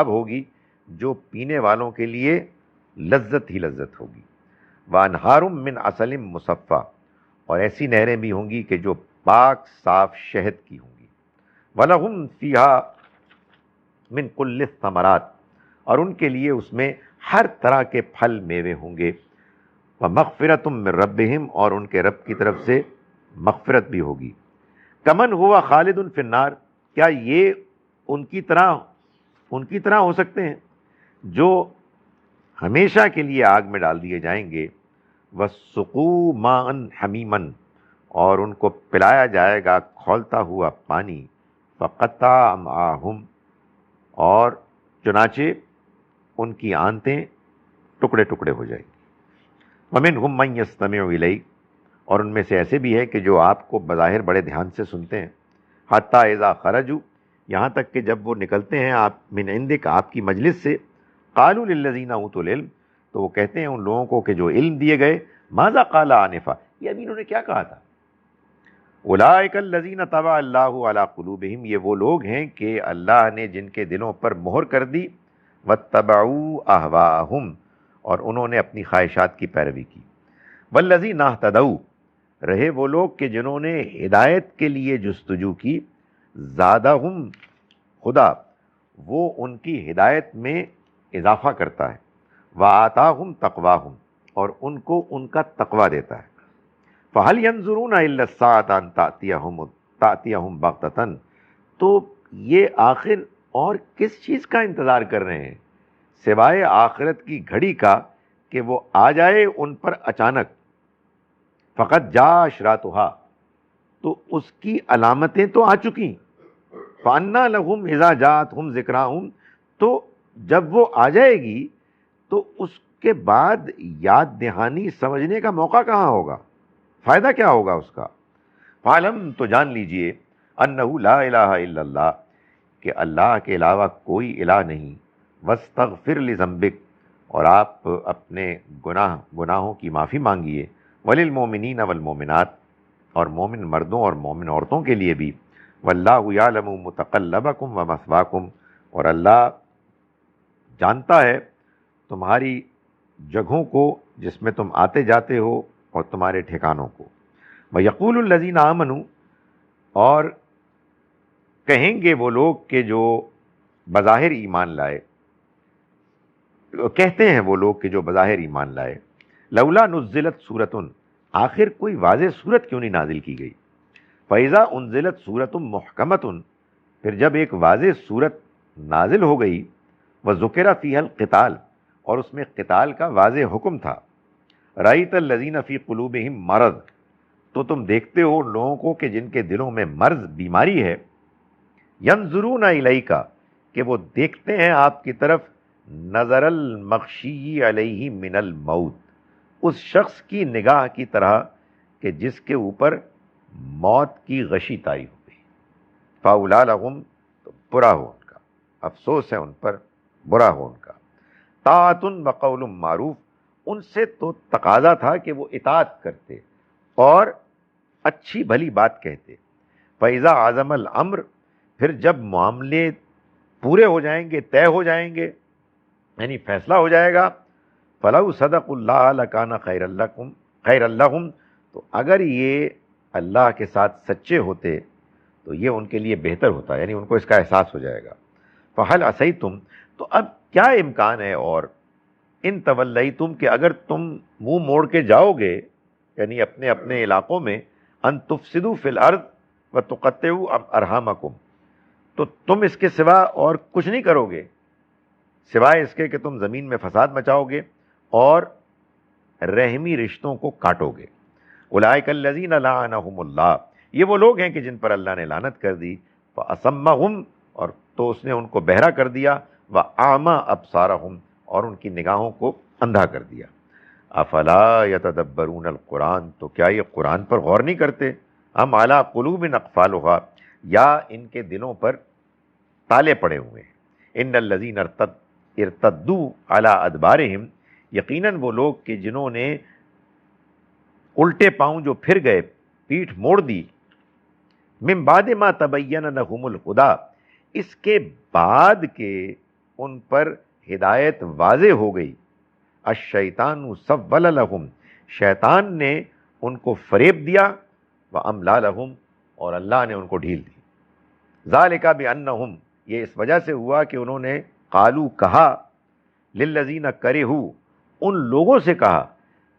ہوگی جو پینے والوں کے لیے لذت ہی لذت ہوگی. وانہار من عسل مصفی، اور ایسی نہریں بھی ہوں گی کہ جو پاک صاف شہد کی ہوں گی. وَلَهُمْ فِيهَا مِنْ كُلِّ الثَّمَرَاتِ، اور ان کے لیے اس میں ہر طرح کے پھل میوے ہوں گے. وَمَغْفِرَةٌ مِّن رَبِّهِمْ، اور ان کے رب کی طرف سے مغفرت بھی ہوگی. کمن ہوا خالد فی النار، کیا یہ ان کی طرح ہو سکتے ہیں جو ہمیشہ کے لیے آگ میں ڈال دیے جائیں گے. وَسُقُوا مَاءً حَمِيمًا، اور ان کو پلایا جائے گا کھولتا ہوا پانی. فَقَطَّعَ أَمْعَاءَهُمْ، اور چنانچہ ان کی آنتیں ٹکڑے ٹکڑے ہو جائیں گی. وَمِنْهُمْ مَنْ يَسْتَمِعُ إِلَيْكَ، اور ان میں سے ایسے بھی ہے کہ جو آپ کو بظاہر بڑے دھیان سے سنتے ہیں. حَتَّى إِذَا خَرَجُوا، یہاں تک کہ جب وہ نکلتے ہیں آپ من عندک، آپ کی مجلس سے. قَالُوا لِلَّذِينَ أُوتُوا الْعِلْمَ، تو وہ کہتے ہیں ان لوگوں کو کہ جو علم دیے گئے. ماذا قال آنفا، یہ ابھی انہوں نے کیا کہا تھا. اولئک الذین طبع اللہ علی قلوبہم، یہ وہ لوگ ہیں کہ اللہ نے جن کے دلوں پر مہر کر دی. واتبعوا اہواءہم، اور انہوں نے اپنی خواہشات کی پیروی کی. والذین اہتدوا، رہے وہ لوگ کہ جنہوں نے ہدایت کے لیے جستجو کی. زادہم خدا، وہ ان کی ہدایت میں اضافہ کرتا ہے. وآتاہم تقواہم، اور ان کو ان کا تقوی دیتا ہے. فَهَلْ يَنظُرُونَ إِلَّا السَّاعَةَ أَن تَأْتِيَهُمْ بَغْتَةً، تو یہ آخر اور کس چیز کا انتظار کر رہے ہیں سوائے آخرت کی گھڑی کا کہ وہ آ جائے ان پر اچانک. فقط جا اشراطها، تو اس کی علامتیں تو آ چکی. فَأَنَّىٰ لَهُمْ إِذَا جَاءَتْهُمْ ذِكْرَاهُمْ، تو جب وہ آ جائے گی تو اس کے بعد یاد دہانی سمجھنے کا موقع کہاں ہوگا، فائدہ کیا ہوگا اس کا. فَعْلَمْ، تو جان لیجئے، أَنَّهُ لَا إِلَٰهَ إِلَّا اللَّهُ، کہ اللہ کے علاوہ کوئی الہ نہیں. وَاسْتَغْفِرْ لِذَنبِكَ، اور آپ اپنے گناہوں کی معافی مانگیے. وَلِلْمُؤْمِنِينَ وَالْمُؤْمِنَاتِ، اور مومن مردوں اور مومن عورتوں کے لیے بھی، واللہ یعلم متقلبکم ومثواکم، اور اللہ جانتا ہے تمہاری جگہوں کو جس میں تم آتے جاتے ہو اور تمہارے ٹھکانوں کو۔ وَيَقُولُ الَّذِينَ آمَنُوا، اور کہیں گے وہ لوگ کہ جو بظاہر ایمان لائے، کہتے ہیں وہ لوگ کہ جو بظاہر ایمان لائے، لولا نزلت سورتن، آخر کوئی واضح صورت کیوں نہیں نازل کی گئی؟ فَإِذَا أُنزِلَتْ سُورَةٌ مُحْكَمَةٌ، پھر جب ایک واضح صورت نازل ہو گئی، وَذُكِرَ فِيهَا الْقِتَالُ، اور اس میں قتال کا واضح حکم تھا، رَأَيْتَ الَّذِينَ فِي قُلُوبِهِم مَرَضٌ، تو تم دیکھتے ہو ان لوگوں کو کہ جن کے دلوں میں مرض، بیماری ہے، يَنظُرُونَ إِلَيْكَ، کہ وہ دیکھتے ہیں آپ کی طرف، نظر المغشی علیہ من الموت، اس شخص کی نگاہ کی طرح کہ جس کے اوپر موت کی غشی طاری ہو گئی۔ فاولا لہم، تو برا ہو ان کا، افسوس ہے ان پر، برا ہو ان کا۔ طاعۃ وقول معروف، ان سے تو تقاضا تھا کہ وہ اطاعت کرتے اور اچھی بھلی بات کہتے۔ فَإِذَا عَزَمَ الْأَمْرُ، پھر جب معاملے پورے ہو جائیں گے، طے ہو جائیں گے، یعنی فیصلہ ہو جائے گا، فَلَوْ صَدَقُوا اللَّهَ لَكَانَ خَيْرًا لَّهُمْ، تو اگر یہ اللہ کے ساتھ سچے ہوتے تو یہ ان کے لیے بہتر ہوتا، یعنی ان کو اس کا احساس ہو جائے گا۔ فَهَلْ عَصَيْتُمْ، تو اب کیا امکان ہے اور ان تولیتم، کہ اگر تم منہ موڑ کے جاؤ گے، یعنی اپنے اپنے علاقوں میں، ان تفسدوا فی الارض وتقطعوا ارحامکم، تو تم اس کے سوا اور کچھ نہیں کرو گے سوائے اس کے کہ تم زمین میں فساد مچاؤ گے اور رحمی رشتوں کو کاٹو گے۔ اولئک الذین لعنہم اللہ، یہ وہ لوگ ہیں کہ جن پر اللہ نے لعنت کر دی، فاصمہم، اور تو اس نے ان کو بہرا کر دیا، واعمی ابصارہم، اور ان کی نگاہوں کو اندھا کر دیا۔ افلا یتدبرون القرآن، تو کیا یہ قرآن پر غور نہیں کرتے؟ ام علی قلوب اقفالها، یا ان کے دلوں پر تالے پڑے ہوئے ہیں۔ ان الذین ارتدوا علی ادبارہم، یقیناً وہ لوگ کہ جنہوں نے الٹے پاؤں جو پھر گئے، پیٹھ موڑ دی، من بعد ما تبین لہم الہدی، اس کے بعد کہ ان پر ہدایت واضح ہو گئی، الشیطان سول لہم، شیطان نے ان کو فریب دیا، واملا لہم، اور اللہ نے ان کو ڈھیل دی۔ ذالک بانہم، یہ اس وجہ سے ہوا کہ انہوں نے قالو کہا، للذین کرہوا، ان لوگوں سے کہا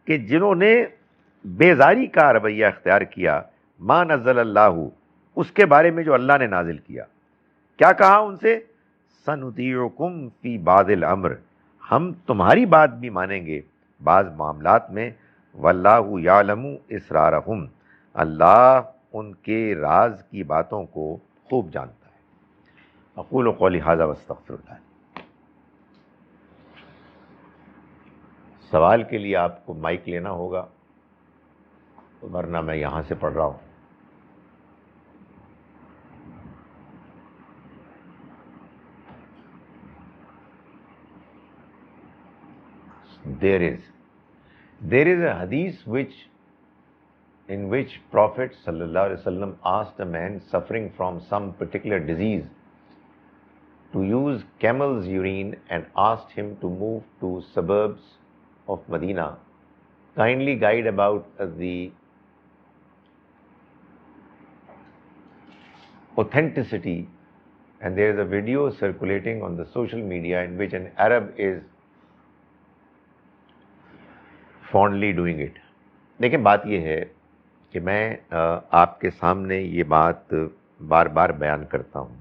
کہ جنہوں نے بیزاری کا رویہ اختیار کیا، ما نزل اللہ، اس کے بارے میں جو اللہ نے نازل کیا۔ کیا کہا ان سے؟ سنطیعکم فی بعض الامر، ہم تمہاری بات بھی مانیں گے بعض معاملات میں، واللہ یعلم اسرارہم، اللہ ان کے راز کی باتوں کو خوب جانتا ہے۔ اقول قولی ھذا واستغفر اللہ۔ سوال کے لیے آپ کو مائک لینا ہوگا، ورنہ میں یہاں سے پڑھ رہا ہوں۔ There is a hadith in which Prophet sallallahu alaihi wasallam asked a man suffering from some particular disease to use camel's urine and asked him to move to suburbs of Medina. Kindly guide about the authenticity, and there is a video circulating on the social media in which an Arab is fondly doing it. دیکھیں بات یہ ہے کہ میں آپ کے سامنے یہ بات بار بار بیان کرتا ہوں۔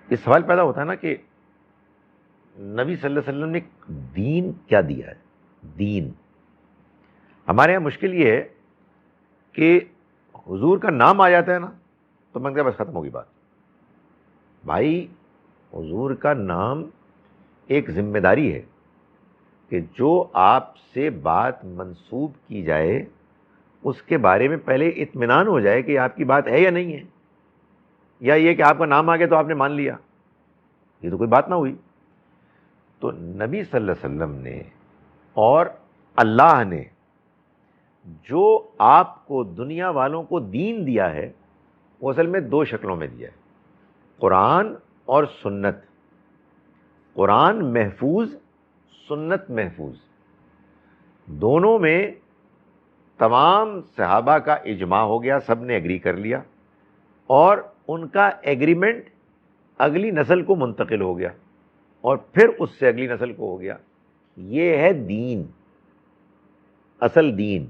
یہ سوال پیدا ہوتا ہے نا کہ نبی صلی اللہ علیہ وسلم نے دین کیا دیا ہے؟ دین ہمارے یہاں مشکل یہ ہے کہ حضور کا نام آ جاتا ہے نا تو من گیا بس ختم ہوگی بات۔ بھائی حضور کا نام ایک ذمہ داری ہے کہ جو آپ سے بات منسوب کی جائے اس کے بارے میں پہلے اطمینان ہو جائے کہ آپ کی بات ہے یا نہیں ہے، یا یہ کہ آپ کا نام آ گیا تو آپ نے مان لیا، یہ تو کوئی بات نہ ہوئی۔ تو نبی صلی اللہ علیہ وسلم نے اور اللہ نے جو آپ کو دنیا والوں کو دین دیا ہے وہ اصل میں دو شکلوں میں دیا ہے، قرآن اور سنت۔ قرآن محفوظ، سنت محفوظ، دونوں میں تمام صحابہ کا اجماع ہو گیا، سب نے ایگری کر لیا، اور ان کا ایگریمنٹ اگلی نسل کو منتقل ہو گیا، اور پھر اس سے اگلی نسل کو ہو گیا۔ یہ ہے دین، اصل دین،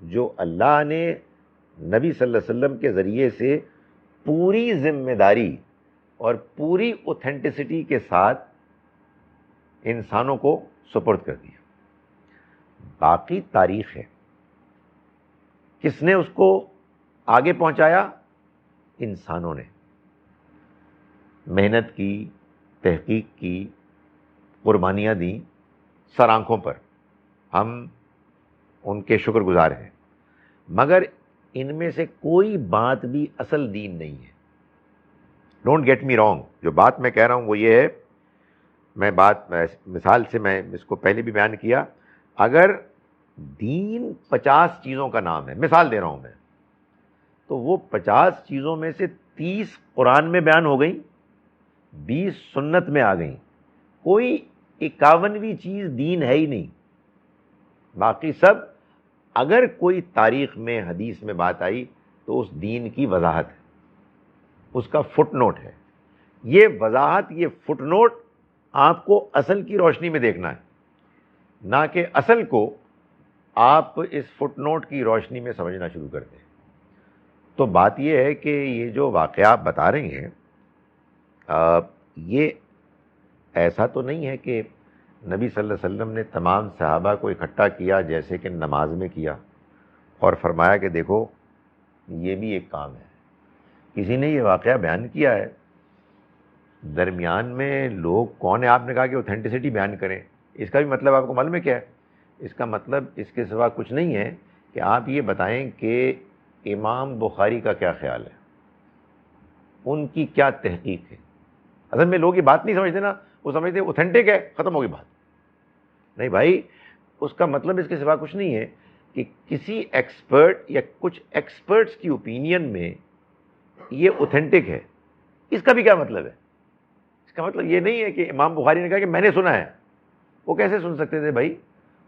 جو اللہ نے نبی صلی اللہ علیہ وسلم کے ذریعے سے پوری ذمہ داری اور پوری اوتھینٹسٹی کے ساتھ انسانوں کو سپرد کر دیا۔ باقی تاریخ ہے، کس نے اس کو آگے پہنچایا؟ انسانوں نے محنت کی، تحقیق کی، قربانیاں دیں سر آنکھوں پر، ہم ان کے شکر گزار ہیں، مگر ان میں سے کوئی بات بھی اصل دین نہیں ہے۔ ڈونٹ گیٹ می رانگ، جو بات میں کہہ رہا ہوں وہ یہ ہے، میں بات مثال سے میں اس کو پہلے بھی بیان کیا، اگر دین 50 چیزوں کا نام ہے، مثال دے رہا ہوں میں، تو وہ 50 چیزوں میں سے 30 قرآن میں بیان ہو گئیں، 20 سنت میں آ گئیں، کوئی 51ویں چیز دین ہے ہی نہیں۔ باقی سب، اگر کوئی تاریخ میں حدیث میں بات آئی تو اس دین کی وضاحت ہے، اس کا فٹ نوٹ ہے۔ یہ وضاحت، یہ فٹ نوٹ آپ کو اصل کی روشنی میں دیکھنا ہے، نہ کہ اصل کو آپ اس فٹ نوٹ کی روشنی میں سمجھنا شروع کر دیں۔ تو بات یہ ہے کہ یہ جو واقعہ آپ بتا رہے ہیں، یہ ایسا تو نہیں ہے کہ نبی صلی اللہ علیہ وسلم نے تمام صحابہ کو اکٹھا کیا جیسے کہ نماز میں کیا، اور فرمایا کہ دیکھو یہ بھی ایک کام ہے۔ کسی نے یہ واقعہ بیان کیا ہے، درمیان میں لوگ کون ہیں؟ آپ نے کہا کہ اوتھینٹسٹی بیان کریں، اس کا بھی مطلب آپ کو معلوم ہے کیا ہے؟ اس کا مطلب اس کے سوا کچھ نہیں ہے کہ آپ یہ بتائیں کہ امام بخاری کا کیا خیال ہے، ان کی کیا تحقیق ہے۔ اصل میں لوگ یہ بات نہیں سمجھتے نا، وہ سمجھتے ہیں اوتھینٹک ہے، ختم ہوگی بات۔ نہیں بھائی، اس کا مطلب اس کے سوا کچھ نہیں ہے کہ کسی ایکسپرٹ یا کچھ ایکسپرٹس کی اوپینین میں یہ اوتھینٹک ہے، اس کا بھی کیا مطلب ہے؟ اس کا مطلب یہ نہیں ہے کہ امام بخاری نے کہا کہ میں نے سنا ہے۔ وہ کیسے سن سکتے تھے بھائی؟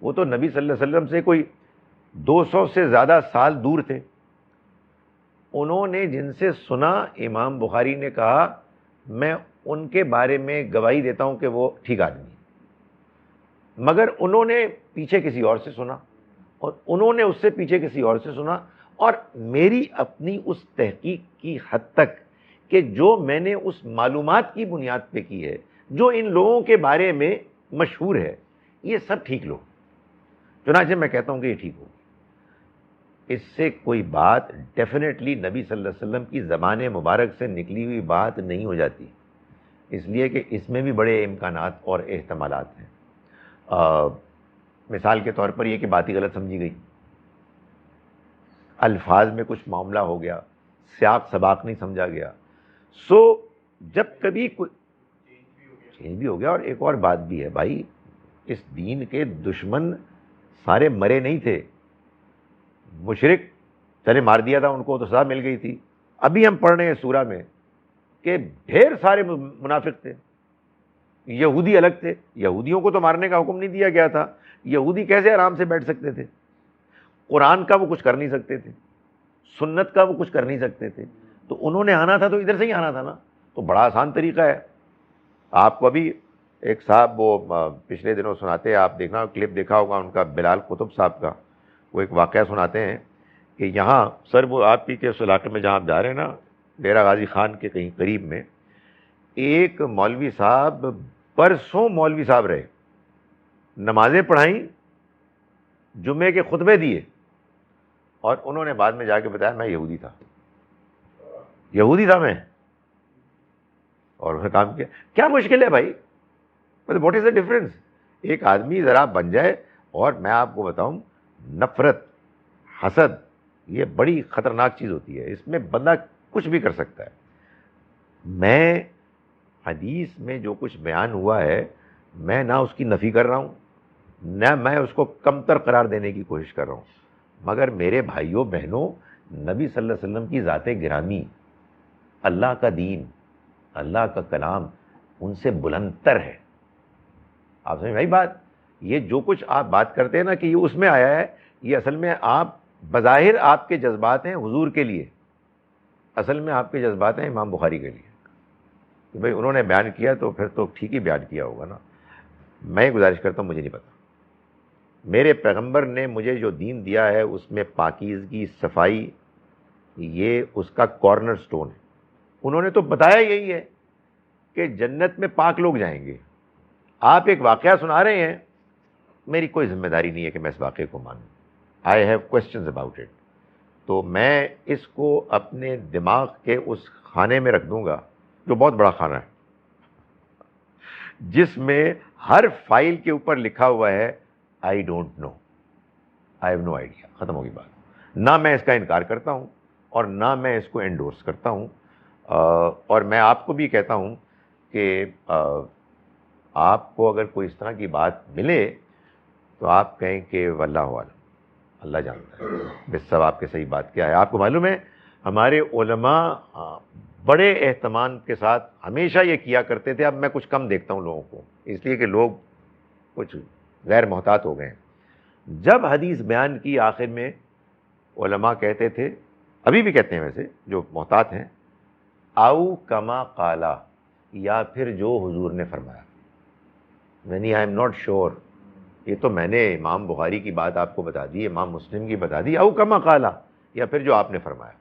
وہ تو نبی صلی اللہ علیہ وسلم سے کوئی 200 سے زیادہ سال دور تھے۔ انہوں نے جن سے سنا، امام بخاری نے کہا میں ان کے بارے میں گواہی دیتا ہوں کہ وہ ٹھیک آدمی ہے، مگر انہوں نے پیچھے کسی اور سے سنا، اور انہوں نے اس سے پیچھے کسی اور سے سنا، اور میری اپنی اس تحقیق کی حد تک کہ جو میں نے اس معلومات کی بنیاد پہ کی ہے، جو ان لوگوں کے بارے میں مشہور ہے، یہ سب ٹھیک لو، چنانچہ میں کہتا ہوں کہ یہ ٹھیک ہو۔ اس سے کوئی بات ڈیفینیٹلی نبی صلی اللہ علیہ وسلم کی زبان مبارک سے نکلی ہوئی بات نہیں ہو جاتی، اس لیے کہ اس میں بھی بڑے امکانات اور احتمالات ہیں۔ مثال کے طور پر یہ کہ بات ہی غلط سمجھی گئی، الفاظ میں کچھ معاملہ ہو گیا، سیاق سباق نہیں سمجھا گیا، سو جب کبھی کوئی چینج بھی ہو گیا۔ اور ایک اور بات بھی ہے بھائی، اس دین کے دشمن سارے مرے نہیں تھے، مشرک چلے مار دیا تھا ان کو تو سزا مل گئی تھی۔ ابھی ہم پڑھ رہے ہیں سورہ میں کہ ڈھیر سارے منافق تھے، یہودی الگ تھے، یہودیوں کو تو مارنے کا حکم نہیں دیا گیا تھا، یہودی کیسے آرام سے بیٹھ سکتے تھے؟ قرآن کا وہ کچھ کر نہیں سکتے تھے، سنت کا وہ کچھ کر نہیں سکتے تھے، تو انہوں نے آنا تھا تو ادھر سے ہی آنا تھا نا، تو بڑا آسان طریقہ ہے۔ آپ کو ابھی ایک صاحب وہ پچھلے دنوں سناتے ہیں، آپ دیکھنا کلپ دیکھا ہوگا ان کا، بلال قطب صاحب کا، وہ ایک واقعہ سناتے ہیں کہ یہاں سر وہ آپ کی کے اس علاقے میں جہاں آپ جا رہے ہیں نا، ڈیرہ غازی خان کے کہیں قریب میں، ایک مولوی صاحب برسوں مولوی صاحب رہے، نمازیں پڑھائیں، جمعے کے خطبے دیے، اور انہوں نے بعد میں جا کے بتایا میں یہودی تھا، یہودی تھا میں، اور انہوں نے کام کیا۔ کیا مشکل ہے بھائی؟ What is the difference? ایک آدمی ذرا بن جائے، اور میں آپ کو بتاؤں نفرت، حسد، یہ بڑی خطرناک چیز ہوتی ہے، اس میں بندہ کچھ بھی کر سکتا ہے۔ میں حدیث میں جو کچھ بیان ہوا ہے، میں نہ اس کی نفی کر رہا ہوں، نہ میں اس کو کمتر قرار دینے کی کوشش کر رہا ہوں، مگر میرے بھائیوں بہنوں، نبی صلی اللہ علیہ وسلم کی ذات گرامی، اللہ کا دین، اللہ کا کلام ان سے بلند تر ہے. آپ سمجھ بھائی بات؟ یہ جو کچھ آپ بات کرتے ہیں نا کہ یہ اس میں آیا ہے، یہ اصل میں آپ بظاہر آپ کے جذبات ہیں حضور کے لیے، اصل میں آپ کے جذبات ہیں امام بخاری کے لیے. کہ بھئی انہوں نے بیان کیا تو پھر تو ٹھیک ہی بیان کیا ہوگا نا. میں گزارش کرتا ہوں، مجھے نہیں پتا. میرے پیغمبر نے مجھے جو دین دیا ہے اس میں پاکیزگی، صفائی، یہ اس کا کارنر سٹون ہے. انہوں نے تو بتایا یہی ہے کہ جنت میں پاک لوگ جائیں گے. آپ ایک واقعہ سنا رہے ہیں، میری کوئی ذمہ داری نہیں ہے کہ میں اس واقعے کو مانوں. I have questions about it. تو میں اس کو اپنے دماغ کے اس خانے میں رکھ دوں گا جو بہت بڑا خانہ ہے، جس میں ہر فائل کے اوپر لکھا ہوا ہے I don't know, I have no idea. ختم ہوگی بات. نہ میں اس کا انکار کرتا ہوں اور نہ میں اس کو انڈورس کرتا ہوں. اور میں آپ کو بھی کہتا ہوں کہ آپ کو اگر کوئی اس طرح کی بات ملے تو آپ کہیں کہ واللہ عالم، اللہ جانتا ہے بس سب آپ کے صحیح بات کیا ہے. آپ کو معلوم ہے ہمارے علماء بڑے اہتمام کے ساتھ ہمیشہ یہ کیا کرتے تھے. اب میں کچھ کم دیکھتا ہوں لوگوں کو، اس لیے کہ لوگ کچھ غیر محتاط ہو گئے ہیں. جب حدیث بیان کی آخر میں علماء کہتے تھے، ابھی بھی کہتے ہیں ویسے جو محتاط ہیں، او کما قالا، یا پھر جو حضور نے فرمایا. یعنی آئی ایم ناٹ شیور، یہ تو میں نے امام بخاری کی بات آپ کو بتا دی، امام مسلم کی بتا دی، او کما قالا، یا پھر جو آپ نے فرمایا.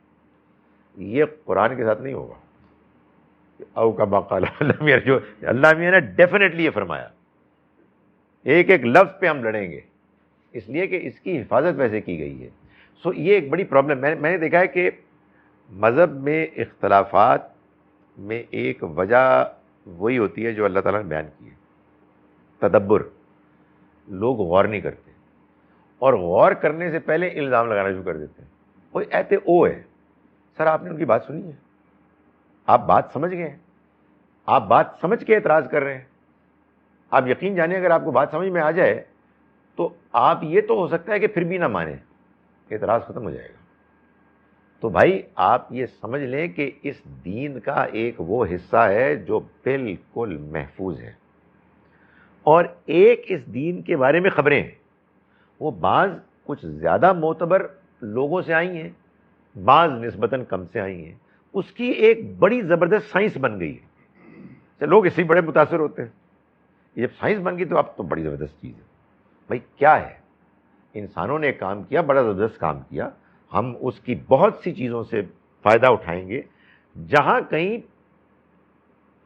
یہ قرآن کے ساتھ نہیں ہوگا. او کما قالا، اللہ میاں نے ڈیفینیٹلی یہ فرمایا. ایک ایک لفظ پہ ہم لڑیں گے، اس لیے کہ اس کی حفاظت ویسے کی گئی ہے. سو یہ ایک بڑی پرابلم. میں نے دیکھا ہے کہ مذہب میں اختلافات میں ایک وجہ وہی ہوتی ہے جو اللہ تعالیٰ نے بیان کی ہے، تدبر. لوگ غور نہیں کرتے، اور غور کرنے سے پہلے الزام لگانا شروع کر دیتے ہیں. کوئی ایتے او ہے، سر آپ نے ان کی بات سنی ہے، آپ بات سمجھ گئے ہیں، آپ بات سمجھ کے اعتراض کر رہے ہیں. آپ یقین جانیں اگر آپ کو بات سمجھ میں آ جائے تو آپ یہ تو ہو سکتا ہے کہ پھر بھی نہ مانیں، اعتراض ختم ہو جائے گا. تو بھائی آپ یہ سمجھ لیں کہ اس دین کا ایک وہ حصہ ہے جو بالکل محفوظ ہے، اور ایک اس دین کے بارے میں خبریں ہیں، وہ بعض کچھ زیادہ معتبر لوگوں سے آئی ہیں، بعض نسبتاً کم سے آئی ہیں. اس کی ایک بڑی زبردست سائنس بن گئی ہے. لوگ اس سے بڑے متاثر ہوتے ہیں. یہ جب سائنس بن گئی تو اب تو بڑی زبردست چیز ہے. بھائی کیا ہے، انسانوں نے کام کیا، بڑا زبردست کام کیا. ہم اس کی بہت سی چیزوں سے فائدہ اٹھائیں گے. جہاں کہیں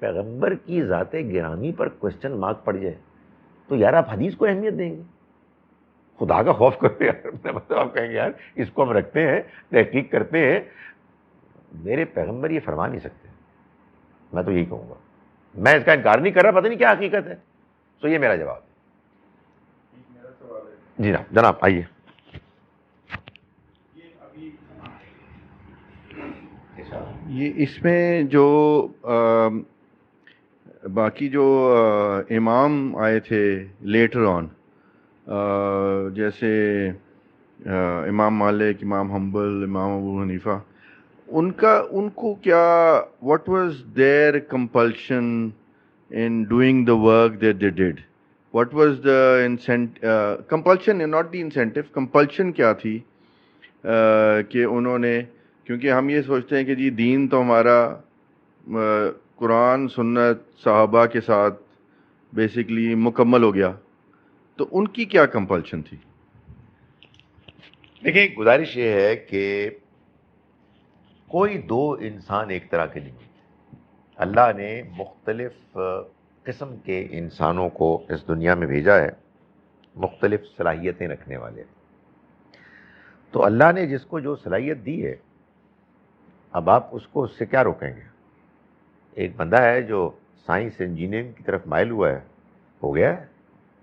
پیغمبر کی ذات گرامی پر کوشچن مارک پڑ جائے تو یار آپ حدیث کو اہمیت دیں گے. خدا کا خوف کرو یار. مطلب آپ کہیں گے یار اس کو ہم رکھتے ہیں، تحقیق کرتے ہیں. میرے پیغمبر یہ فرما نہیں سکتے. میں تو یہی کہوں گا، میں اس کا انکار نہیں کر رہا، پتہ نہیں کیا حقیقت ہے. تو یہ میرا جواب ہے. جی جناب آئیے. یہ اس میں جو باقی جو امام آئے تھے لیٹر آن، جیسے امام مالک، امام حنبل، امام ابو حنیفہ، ان کو کیا what was their compulsion in doing the work that they did? What was the compulsion, not the incentive, compulsion کیا تھی کہ انہوں نے، کیونکہ ہم یہ سوچتے ہیں کہ جی دین تو ہمارا قرآن سنت صحابہ کے ساتھ بیسیکلی مکمل ہو گیا، تو ان کی کیا کمپلشن تھی؟ دیکھیں گزارش یہ ہے کہ کوئی دو انسان ایک طرح کے نہیں. اللہ نے مختلف قسم کے انسانوں کو اس دنیا میں بھیجا ہے، مختلف صلاحیتیں رکھنے والے. تو اللہ نے جس کو جو صلاحیت دی ہے، اب آپ اس کو اس سے کیا روکیں گے؟ ایک بندہ ہے جو سائنس انجینئرنگ کی طرف مائل ہوا ہے، ہو گیا ہے،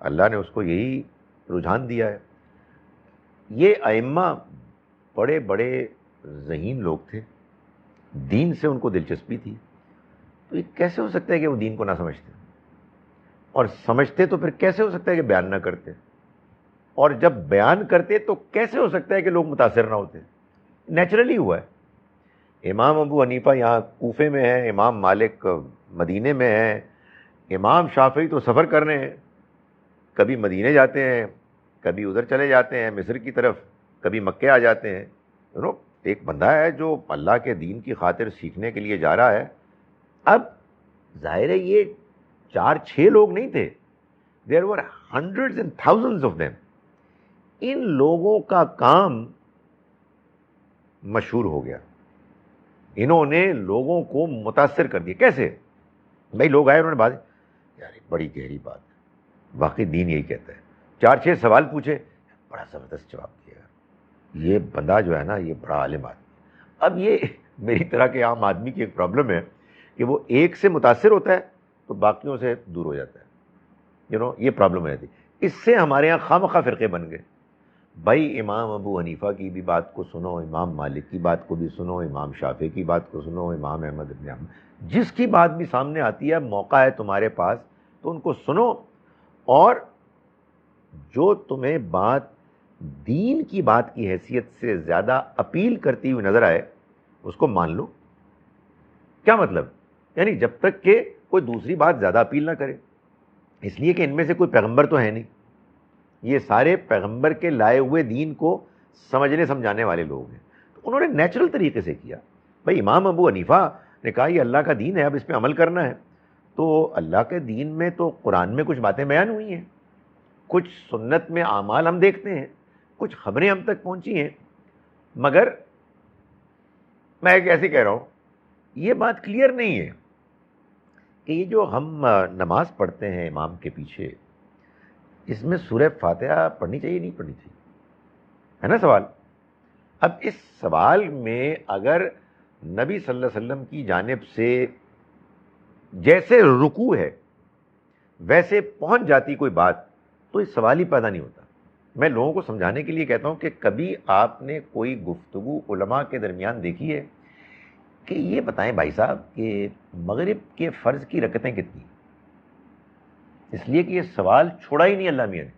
اللہ نے اس کو یہی رجحان دیا ہے. یہ ائمہ بڑے بڑے ذہین لوگ تھے، دین سے ان کو دلچسپی تھی. تو یہ کیسے ہو سکتا ہے کہ وہ دین کو نہ سمجھتے، اور سمجھتے تو پھر کیسے ہو سکتا ہے کہ بیان نہ کرتے؟ اور جب بیان کرتے تو کیسے ہو سکتا ہے کہ لوگ متاثر نہ ہوتے؟ نیچرلی ہوا ہے. امام ابو حنیفہ یہاں کوفے میں ہیں، امام مالک مدینے میں ہیں، امام شافعی تو سفر کر رہے ہیں، کبھی مدینے جاتے ہیں، کبھی ادھر چلے جاتے ہیں مصر کی طرف، کبھی مکے آ جاتے ہیں. ایک بندہ ہے جو اللہ کے دین کی خاطر سیکھنے کے لیے جا رہا ہے. اب ظاہر ہے یہ 4-6 لوگ نہیں تھے، there were hundreds and thousands of them. ان لوگوں کا کام مشہور ہو گیا، انہوں نے لوگوں کو متاثر کر دیا. کیسے بھائی؟ لوگ آئے، انہوں نے بات، یار بڑی گہری بات ہے، واقعی دین یہی کہتا ہے. 4-6 سوال پوچھے، بڑا زبردست جواب دیا. یہ بندہ جو ہے نا یہ بڑا عالم آدمی. اب یہ میری طرح کے عام آدمی کی ایک پرابلم ہے کہ وہ ایک سے متاثر ہوتا ہے تو باقیوں سے دور ہو جاتا ہے. یہ پرابلم ہے. اس سے ہمارے یہاں خواہ فرقے بن گئے. بھائی امام ابو حنیفہ کی بھی بات کو سنو، امام مالک کی بات کو بھی سنو، امام شافعی کی بات کو سنو، امام احمد بن حنبل، جس کی بات بھی سامنے آتی ہے، موقع ہے تمہارے پاس تو ان کو سنو، اور جو تمہیں بات دین کی بات کی حیثیت سے زیادہ اپیل کرتی ہوئی نظر آئے اس کو مان لو. کیا مطلب؟ یعنی جب تک کہ کوئی دوسری بات زیادہ اپیل نہ کرے. اس لیے کہ ان میں سے کوئی پیغمبر تو ہے نہیں، یہ سارے پیغمبر کے لائے ہوئے دین کو سمجھنے سمجھانے والے لوگ ہیں. تو انہوں نے نیچرل طریقے سے کیا. بھائی امام ابو حنیفہ نے کہا یہ اللہ کا دین ہے، اب اس پہ عمل کرنا ہے. تو اللہ کے دین میں تو قرآن میں کچھ باتیں بیان ہوئی ہیں، کچھ سنت میں اعمال ہم دیکھتے ہیں، کچھ خبریں ہم تک پہنچی ہیں، مگر میں ایک ایسے کہہ رہا ہوں یہ بات کلیئر نہیں ہے کہ یہ جو ہم نماز پڑھتے ہیں امام کے پیچھے، اس میں سورہ فاتحہ پڑھنی چاہیے نہیں پڑھنی چاہیے، ہے نا سوال. اب اس سوال میں اگر نبی صلی اللہ علیہ وسلم کی جانب سے جیسے رکوع ہے ویسے پہنچ جاتی کوئی بات تو اس سوال ہی پیدا نہیں ہوتا. میں لوگوں کو سمجھانے کے لیے کہتا ہوں کہ کبھی آپ نے کوئی گفتگو علماء کے درمیان دیکھی ہے کہ یہ بتائیں بھائی صاحب کہ مغرب کے فرض کی رکعتیں کتنی؟ اس لیے کہ یہ سوال چھوڑا ہی نہیں اللہ میاں نے.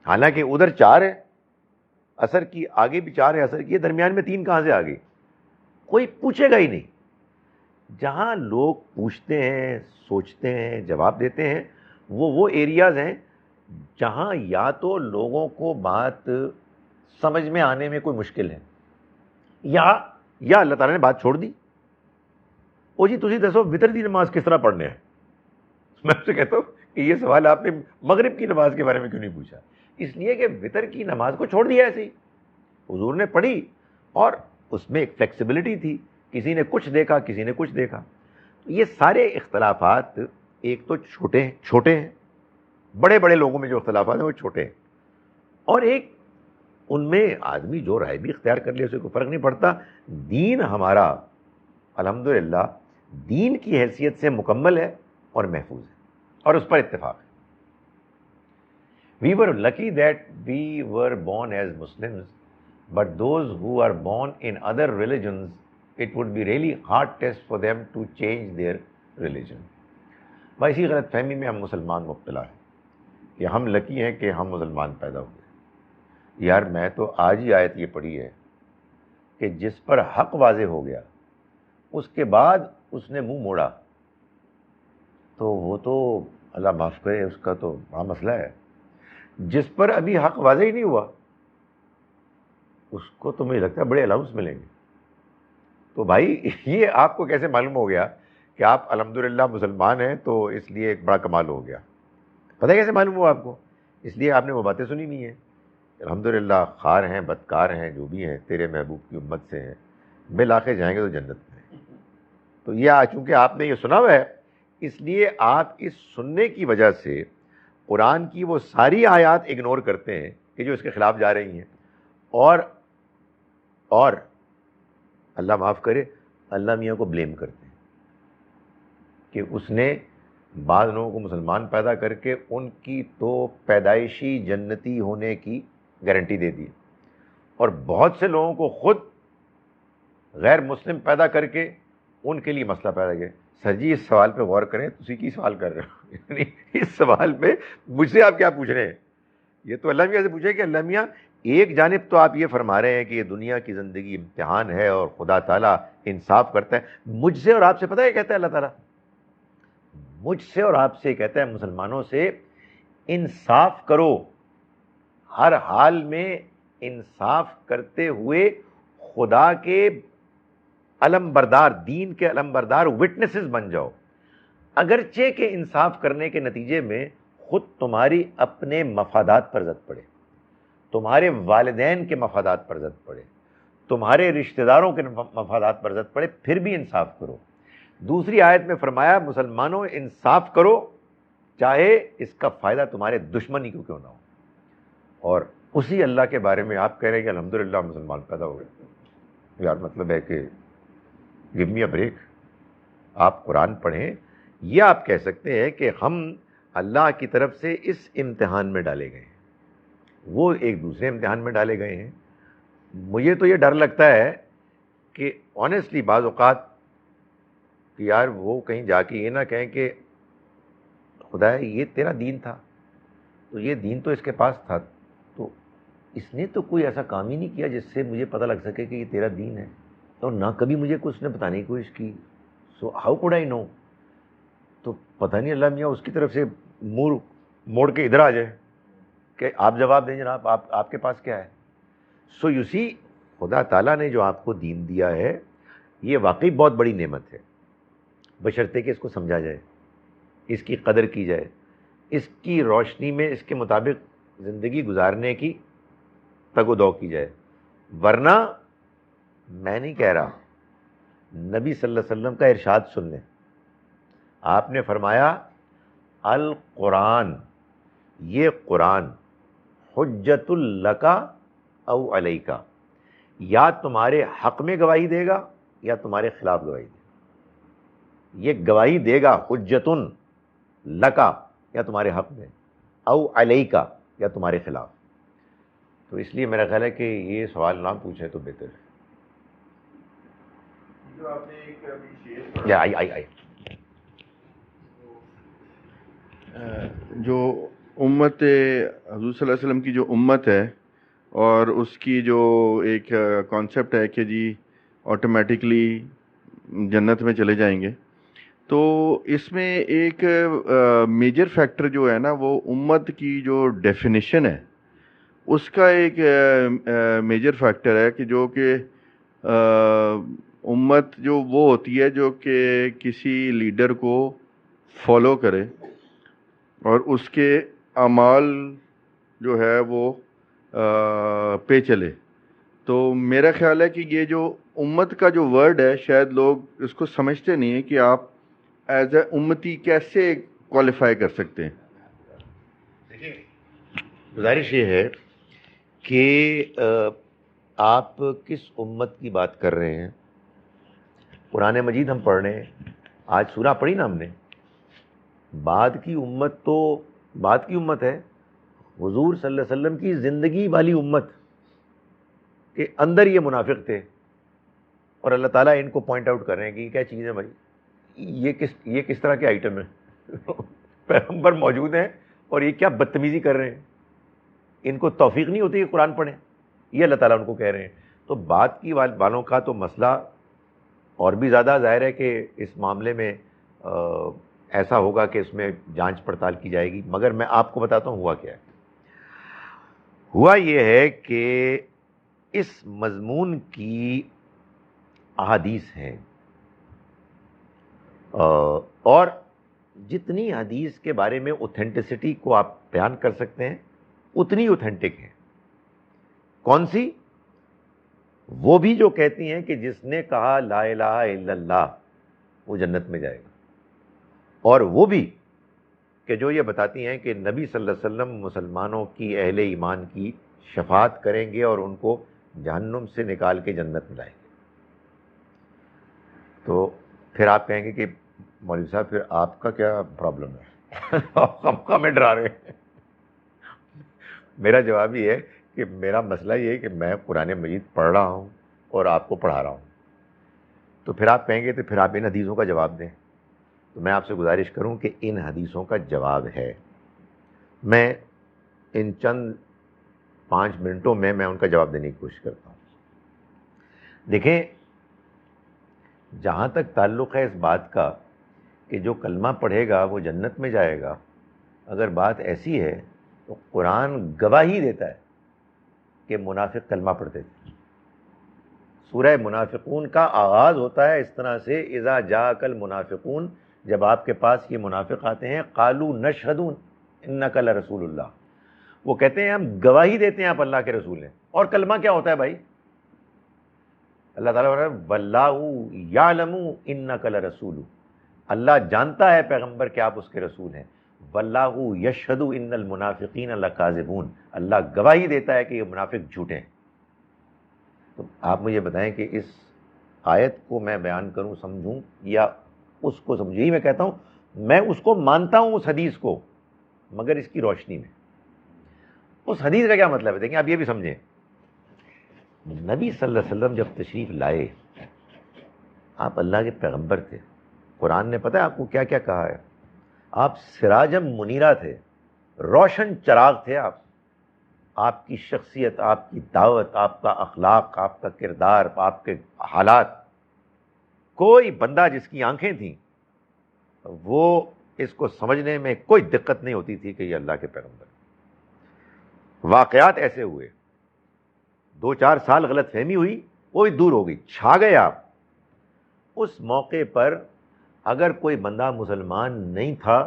حالانکہ ادھر 4 ہے، عصر کی آگے بھی 4 ہے، عصر کی، درمیان میں 3 کہاں سے آ گئی؟ کوئی پوچھے گا ہی نہیں. جہاں لوگ پوچھتے ہیں، سوچتے ہیں، جواب دیتے ہیں، وہ ایریاز ہیں جہاں یا تو لوگوں کو بات سمجھ میں آنے میں کوئی مشکل ہے، یا اللہ تعالیٰ نے بات چھوڑ دی. او جی تسی دسو وتر دی نماز کس طرح پڑھنے ہیں؟ میں آپ سے کہتا ہوں کہ یہ سوال آپ نے مغرب کی نماز کے بارے میں کیوں نہیں پوچھا؟ اس لیے کہ وتر کی نماز کو چھوڑ دیا ایسے ہی، حضور نے پڑھی اور اس میں ایک فلیکسیبلٹی تھی، کسی نے کچھ دیکھا، کسی نے کچھ دیکھا. یہ سارے اختلافات ایک تو چھوٹے ہیں، بڑے بڑے لوگوں میں جو اختلافات ہیں وہ چھوٹے ہیں، اور ایک ان میں آدمی جو رائے بھی اختیار کر لے اسے کوئی فرق نہیں پڑتا. دین ہمارا الحمدللہ دین کی حیثیت سے مکمل ہے اور محفوظ ہے، اور اس پر اتفاق ہے. We were lucky that we were born as Muslims, but those who are born in other religions, it would be really hard test for them to change their religion. بھائی اسی غلط فہمی میں ہم مسلمان مبتلا ہیں کہ ہم لکی ہیں کہ ہم مسلمان پیدا ہوئے. یار میں تو آج ہی آیت یہ پڑھی ہے کہ جس پر حق واضح ہو گیا اس کے بعد اس نے منہ موڑا تو وہ تو اللہ معاف کرے، اس کا تو بڑا مسئلہ ہے. جس پر ابھی حق واضح ہی نہیں ہوا اس کو تو مجھے لگتا ہے بڑے الاؤنس ملیں گے. تو بھائی یہ آپ کو کیسے معلوم ہو گیا کہ آپ الحمدللہ مسلمان ہیں تو اس لیے ایک بڑا کمال ہو گیا؟ پتہ کیسے معلوم ہوا آپ کو؟ اس لیے آپ نے وہ باتیں سنی نہیں ہیں. الحمدللہ خار ہیں، بدکار ہیں، جو بھی ہیں تیرے محبوب کی امت سے ہیں، بالآخر جائیں گے تو جنت میں. تو یہ چونکہ آپ نے یہ سنا ہوا ہے اس لیے آپ اس سننے کی وجہ سے قرآن کی وہ ساری آیات اگنور کرتے ہیں کہ جو اس کے خلاف جا رہی ہیں، اور اللہ معاف کرے اللہ میاں کو بلیم کرتے ہیں کہ اس نے بعض لوگوں کو مسلمان پیدا کر کے ان کی تو پیدائشی جنتی ہونے کی گارنٹی دے دی، اور بہت سے لوگوں کو خود غیر مسلم پیدا کر کے ان کے لیے مسئلہ پیدا کیا. سر جی اس سوال پہ غور کریں، تسی کی سوال کر رہے ہو؟ یعنی اس سوال پہ مجھ سے آپ کیا پوچھ رہے ہیں یہ تو اللہ میاں سے پوچھے کہ اللہ میاں ایک جانب تو آپ یہ فرما رہے ہیں کہ یہ دنیا کی زندگی امتحان ہے اور خدا تعالیٰ انصاف کرتا ہے، مجھ سے اور آپ سے پتہ ہے کہتا ہے اللہ تعالیٰ، مجھ سے اور آپ سے کہتا ہے مسلمانوں سے انصاف کرو، ہر حال میں انصاف کرتے ہوئے خدا کے علم بردار، دین کے علم بردار وٹنسز بن جاؤ، اگرچہ کہ انصاف کرنے کے نتیجے میں خود تمہاری اپنے مفادات پر زد پڑے، تمہارے والدین کے مفادات پر زد پڑے، تمہارے رشتہ داروں کے مفادات پر زد پڑے، پھر بھی انصاف کرو۔ دوسری آیت میں فرمایا مسلمانوں انصاف کرو چاہے اس کا فائدہ تمہارے دشمن ہی کیوں نہ ہو۔ اور اسی اللہ کے بارے میں آپ کہہ رہے ہیں کہ الحمدللہ مسلمان پیدا ہو گئے۔ یار مطلب ہے کہ گیو می اے بریک، آپ قرآن پڑھیں، یہ آپ کہہ سکتے ہیں کہ ہم اللہ کی طرف سے اس امتحان میں ڈالے گئے ہیں، وہ ایک دوسرے امتحان میں ڈالے گئے ہیں۔ مجھے تو یہ ڈر لگتا ہے کہ آنیسٹلی بعض اوقات کہ یار وہ کہیں جا کے یہ نہ کہیں کہ خدا یہ تیرا دین تھا تو یہ دین تو اس کے پاس تھا، تو اس نے تو کوئی ایسا کام ہی نہیں کیا جس سے مجھے پتہ لگ سکے کہ یہ تیرا دین ہے، اور نہ کبھی مجھے کچھ اس نے بتانے کی کوشش کی، سو ہاؤ کوڈ آئی نو؟ تو پتہ نہیں اللہ میاں اس کی طرف سے منہ موڑ کے ادھر آ جائے کہ آپ جواب دیں جناب، آپ کے پاس کیا ہے۔ سو یو سی خدا تعالیٰ نے جو آپ کو دین دیا ہے یہ واقعی بہت بڑی نعمت ہے، بشرطے کہ اس کو سمجھا جائے، اس کی قدر کی جائے، اس کی روشنی میں اس کے مطابق زندگی گزارنے کی تگ و دو کی جائے۔ ورنہ میں نہیں کہہ رہا، نبی صلی اللہ علیہ وسلم کا ارشاد سن لیں، آپ نے فرمایا القرآن، یہ قرآن حجت لکا او علیکا، یا تمہارے حق میں گواہی دے گا یا تمہارے خلاف گواہی دے گا۔ یہ گواہی دے گا حجتن لکا، یا تمہارے حق میں، او علیکا، یا تمہارے خلاف۔ تو اس لیے میرا خیال ہے کہ یہ سوال نہ پوچھیں تو بہتر ہے۔ جو آپ نے ایک ابھی شعر آئی جو امت حضور صلی اللہ علیہ وسلم کی جو امت ہے اور اس کی جو ایک کانسیپٹ ہے کہ جی آٹومیٹکلی جنت میں چلے جائیں گے، تو اس میں ایک میجر فیکٹر جو ہے نا وہ امت کی جو ڈیفینیشن ہے اس کا ایک میجر فیکٹر ہے کہ جو کہ امت جو وہ ہوتی ہے جو کہ کسی لیڈر کو فالو کرے اور اس کے اعمال جو ہے وہ پہ چلے۔ تو میرا خیال ہے کہ یہ جو امت کا جو ورڈ ہے شاید لوگ اس کو سمجھتے نہیں ہیں کہ آپ ایز اے امتی کیسے کوالیفائی کر سکتے ہیں۔ دیکھیے گزارش یہ ہے کہ آپ کس امت کی بات کر رہے ہیں؟ قرآن مجید ہم پڑھ رہے ہیں، آج سورہ پڑھی نا ہم نے، بعد کی امت تو بعد کی امت ہے، حضور صلی اللہ علیہ وسلم کی زندگی والی امت کے اندر یہ منافق تھے، اور اللہ تعالیٰ ان کو پوائنٹ آؤٹ کر رہے ہیں کہ یہ کیا چیز ہے بھائی، یہ کس طرح کے آئٹم ہیں؟ پیغمبر موجود ہیں اور یہ کیا بدتمیزی کر رہے ہیں، ان کو توفیق نہیں ہوتی کہ قرآن پڑھیں، یہ اللہ تعالیٰ ان کو کہہ رہے ہیں۔ تو بعد کی والوں کا تو مسئلہ اور بھی زیادہ ظاہر ہے کہ اس معاملے میں ایسا ہوگا کہ اس میں جانچ پڑتال کی جائے گی، مگر میں آپ کو بتاتا ہوں ہوا کیا ہے۔ ہوا یہ ہے کہ اس مضمون کی احادیث ہیں، اور جتنی حدیث کے بارے میں اوتھینٹسٹی کو آپ بیان کر سکتے ہیں اتنی اوتھینٹک ہے۔ کون سی؟ وہ بھی جو کہتی ہیں کہ جس نے کہا لا الہ الا اللہ وہ جنت میں جائے گا، اور وہ بھی کہ جو یہ بتاتی ہیں کہ نبی صلی اللہ علیہ وسلم مسلمانوں کی اہل ایمان کی شفاعت کریں گے اور ان کو جہنم سے نکال کے جنت میں لائیں گے۔ تو پھر آپ کہیں گے کہ مولوی صاحب پھر آپ کا کیا پرابلم ہے؟ آپ ہمیں ڈرا رہے ہیں۔ میرا جواب یہ ہے کہ میرا مسئلہ یہ ہے کہ میں قرآن مجید پڑھ رہا ہوں اور آپ کو پڑھا رہا ہوں، تو پھر آپ کہیں گے تو پھر آپ ان حدیثوں کا جواب دیں، تو میں آپ سے گزارش کروں کہ ان حدیثوں کا جواب ہے۔ میں ان چند 5 منٹوں میں ان کا جواب دینے کی کوشش کرتا ہوں. دیکھیں، جہاں تک تعلق ہے اس بات کا کہ جو کلمہ پڑھے گا وہ جنت میں جائے گا، اگر بات ایسی ہے تو قرآن گواہی دیتا ہے کہ منافق کلمہ پڑھتے تھے. سورہ منافقون کا آغاز ہوتا ہے اس طرح سے، اذا جاءک المنافقون، جب آپ کے پاس یہ منافق آتے ہیں، قالوا نشہد انک لرسول اللہ، وہ کہتے ہیں ہم گواہی دیتے ہیں آپ اللہ کے رسول ہیں. اور کلمہ کیا ہوتا ہے بھائی؟ اللہ تعالیٰ فرماتا ہے واللہ یعلم انک لرسول، اللہ جانتا ہے پیغمبر کہ آپ اس کے رسول ہیں. واللہ یشہد ان المنافقین لکاذبون، اللہ گواہی دیتا ہے کہ یہ منافق جھوٹے ہیں. تو آپ مجھے بتائیں کہ اس آیت کو میں بیان کروں، سمجھوں، یا اس کو سمجھوں؟ یہی میں کہتا ہوں، میں اس کو مانتا ہوں اس حدیث کو، مگر اس کی روشنی میں. اس حدیث کا کیا مطلب ہے؟ دیکھیں آپ یہ بھی سمجھیں، نبی صلی اللہ علیہ وسلم جب تشریف لائے، آپ اللہ کے پیغمبر تھے. قرآن نے پتہ ہے آپ کو کیا کیا کہا ہے؟ آپ سراجم منیرہ تھے، روشن چراغ تھے. آپ کی شخصیت، آپ کی دعوت، آپ کا اخلاق، آپ کا کردار، آپ کے حالات، کوئی بندہ جس کی آنکھیں تھیں وہ اس کو سمجھنے میں کوئی دقت نہیں ہوتی تھی کہ یہ اللہ کے پیغمبر. واقعات ایسے ہوئے، 2-4 سال غلط فہمی ہوئی، وہ بھی دور ہو گئی، چھا گئے آپ. اس موقع پر اگر کوئی بندہ مسلمان نہیں تھا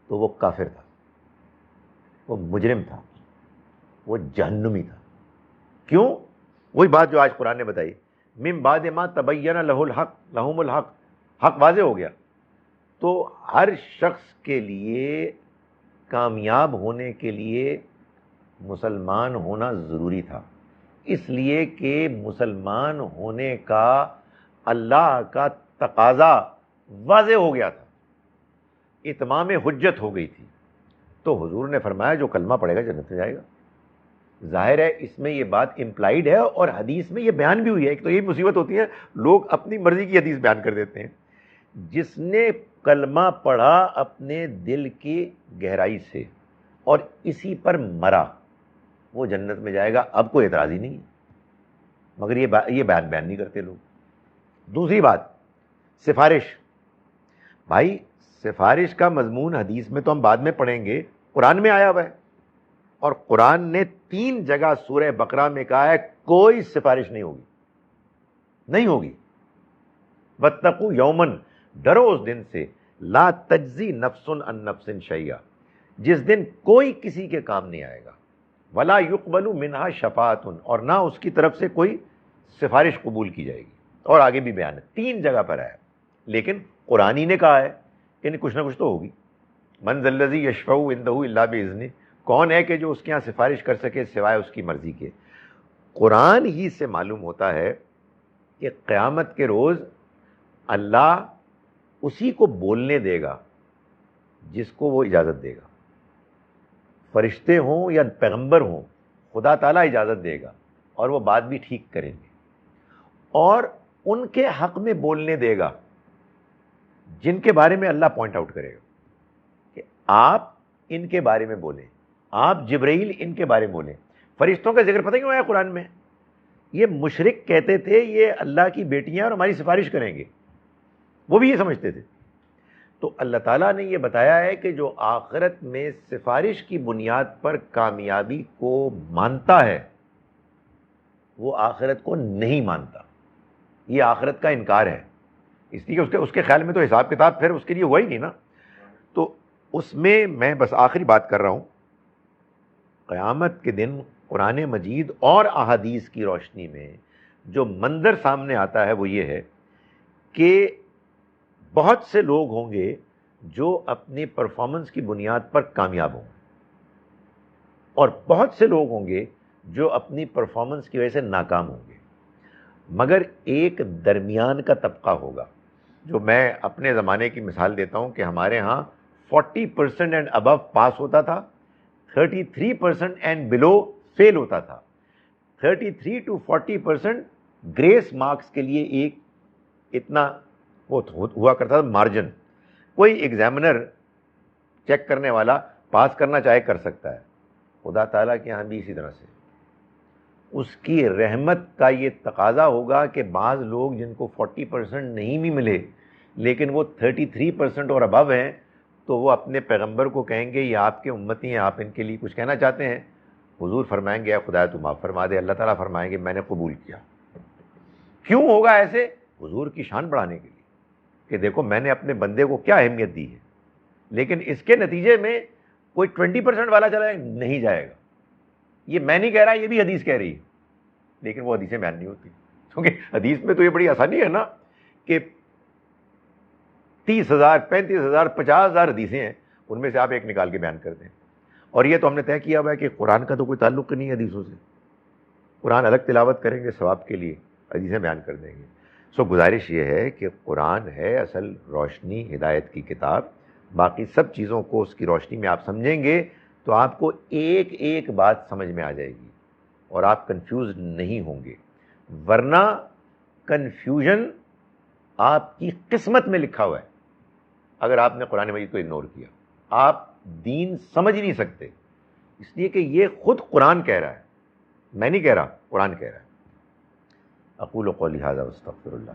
تو وہ کافر تھا، وہ مجرم تھا، وہ جہنمی تھا. کیوں؟ وہی بات جو آج قرآن نے بتائی، من بعد ما تبین لہ الحق لہم الحق، حق واضح ہو گیا. تو ہر شخص کے لیے کامیاب ہونے کے لیے مسلمان ہونا ضروری تھا، اس لیے کہ مسلمان ہونے کا اللہ کا تقاضا واضح ہو گیا تھا، اتمام حجت ہو گئی تھی. تو حضور نے فرمایا جو کلمہ پڑھے گا جنت میں جائے گا. ظاہر ہے اس میں یہ بات امپلائیڈ ہے، اور حدیث میں یہ بیان بھی ہوئی ہے. ایک تو یہی مصیبت ہوتی ہے، لوگ اپنی مرضی کی حدیث بیان کر دیتے ہیں. جس نے کلمہ پڑھا اپنے دل کی گہرائی سے اور اسی پر مرا، وہ جنت میں جائے گا. اب کوئی اعتراض ہی نہیں ہے، مگر یہ بیان نہیں کرتے لوگ. دوسری بات، سفارش. بھائی سفارش کا مضمون حدیث میں تو ہم بعد میں پڑھیں گے، قرآن میں آیا ہوا ہے، اور قرآن نے 3 جگہ سورہ بقرہ میں کہا ہے کوئی سفارش نہیں ہوگی، نہیں ہوگی. واتقوا یومن، ڈرو اس دن سے، لا تجزی نفس عن نفس شیئا، جس دن کوئی کسی کے کام نہیں آئے گا. ولا یقبل منہا شفاعت، اور نہ اس کی طرف سے کوئی سفارش قبول کی جائے گی. اور آگے بھی بیان ہے، 3 جگہ پر ہے، لیکن قرآن ہی نے کہا ہے کہ کچھ نہ کچھ تو ہوگی. من ذا الذی یشفع عندہ الا باذنہ، کون ہے کہ جو اس کے ہاں سفارش کر سکے سوائے اس کی مرضی کے. قرآن ہی سے معلوم ہوتا ہے کہ قیامت کے روز اللہ اسی کو بولنے دے گا جس کو وہ اجازت دے گا. فرشتے ہوں یا پیغمبر ہوں، خدا تعالیٰ اجازت دے گا اور وہ بات بھی ٹھیک کریں گے. اور ان کے حق میں بولنے دے گا جن کے بارے میں اللہ پوائنٹ آؤٹ کرے گا کہ آپ ان کے بارے میں بولیں، آپ جبرائیل ان کے بارے میں بولیں. فرشتوں کا ذکر پتہ کیوں آیا قرآن میں؟ یہ مشرک کہتے تھے یہ اللہ کی بیٹیاں اور ہماری سفارش کریں گے، وہ بھی یہ سمجھتے تھے. تو اللہ تعالیٰ نے یہ بتایا ہے کہ جو آخرت میں سفارش کی بنیاد پر کامیابی کو مانتا ہے وہ آخرت کو نہیں مانتا. یہ آخرت کا انکار ہے، اس لیے کہ اس کے خیال میں تو حساب کتاب پھر اس کے لیے ہوا ہی نہیں نا. تو اس میں بس آخری بات کر رہا ہوں، قیامت کے دن قرآن مجید اور احادیث کی روشنی میں جو منظر سامنے آتا ہے وہ یہ ہے کہ بہت سے لوگ ہوں گے جو اپنی پرفارمنس کی بنیاد پر کامیاب ہوں گے، اور بہت سے لوگ ہوں گے جو اپنی پرفارمنس کی وجہ سے ناکام ہوں گے. مگر ایک درمیان کا طبقہ ہوگا، جو میں اپنے زمانے کی مثال دیتا ہوں کہ ہمارے ہاں 40% اینڈ ابو پاس ہوتا تھا، 33% اینڈ بلو فیل ہوتا تھا. 33 to 40% گریس مارکس کے لیے ایک اتنا وہ ہوا کرتا تھا مارجن. کوئی ایگزامنر چیک کرنے والا پاس کرنا چاہے کر سکتا ہے، خدا تعالیٰ کے یہاں بھی اسی طرح سے اس کی رحمت کا یہ تقاضا ہوگا کہ بعض لوگ جن کو 40% نہیں بھی ملے لیکن وہ 33% اور ابو ہیں تو وہ اپنے پیغمبر کو کہیں گے یہ آپ کے امتی ہیں, آپ ان کے لیے کچھ کہنا چاہتے ہیں؟ حضور فرمائیں گے اے خدا تو معاف فرما دے. اللہ تعالیٰ فرمائیں گے میں نے قبول کیا. کیوں ہوگا ایسے؟ حضور کی شان بڑھانے کے لیے کہ دیکھو میں نے اپنے بندے کو کیا اہمیت دی ہے. لیکن اس کے نتیجے میں کوئی 20% والا چلا نہیں جائے گا. یہ میں نہیں کہہ رہا, یہ بھی حدیث کہہ رہی ہے, لیکن وہ حدیثیں بیان نہیں ہوتی کیونکہ حدیث میں تو یہ بڑی آسانی ہے نا کہ 30,000 35,000 50,000 حدیثیں ہیں, ان میں سے آپ ایک نکال کے بیان کر دیں. اور یہ تو ہم نے طے کیا ہوا ہے کہ قرآن کا تو کوئی تعلق نہیں ہے حدیثوں سے. قرآن الگ تلاوت کریں گے ثواب کے لیے, حدیثیں بیان کر دیں گے. سو گزارش یہ ہے کہ قرآن ہے اصل روشنی ہدایت کی کتاب. باقی سب چیزوں کو اس کی روشنی میں آپ سمجھیں گے تو آپ کو ایک ایک بات سمجھ میں آ جائے گی اور آپ کنفیوز نہیں ہوں گے. ورنہ کنفیوژن آپ کی قسمت میں لکھا ہوا ہے. اگر آپ نے قرآن مجید کو اگنور کیا آپ دین سمجھ نہیں سکتے, اس لیے کہ یہ خود قرآن کہہ رہا ہے, میں نہیں کہہ رہا, قرآن کہہ رہا ہے. اقول قولی ھذا واستغفر اللہ.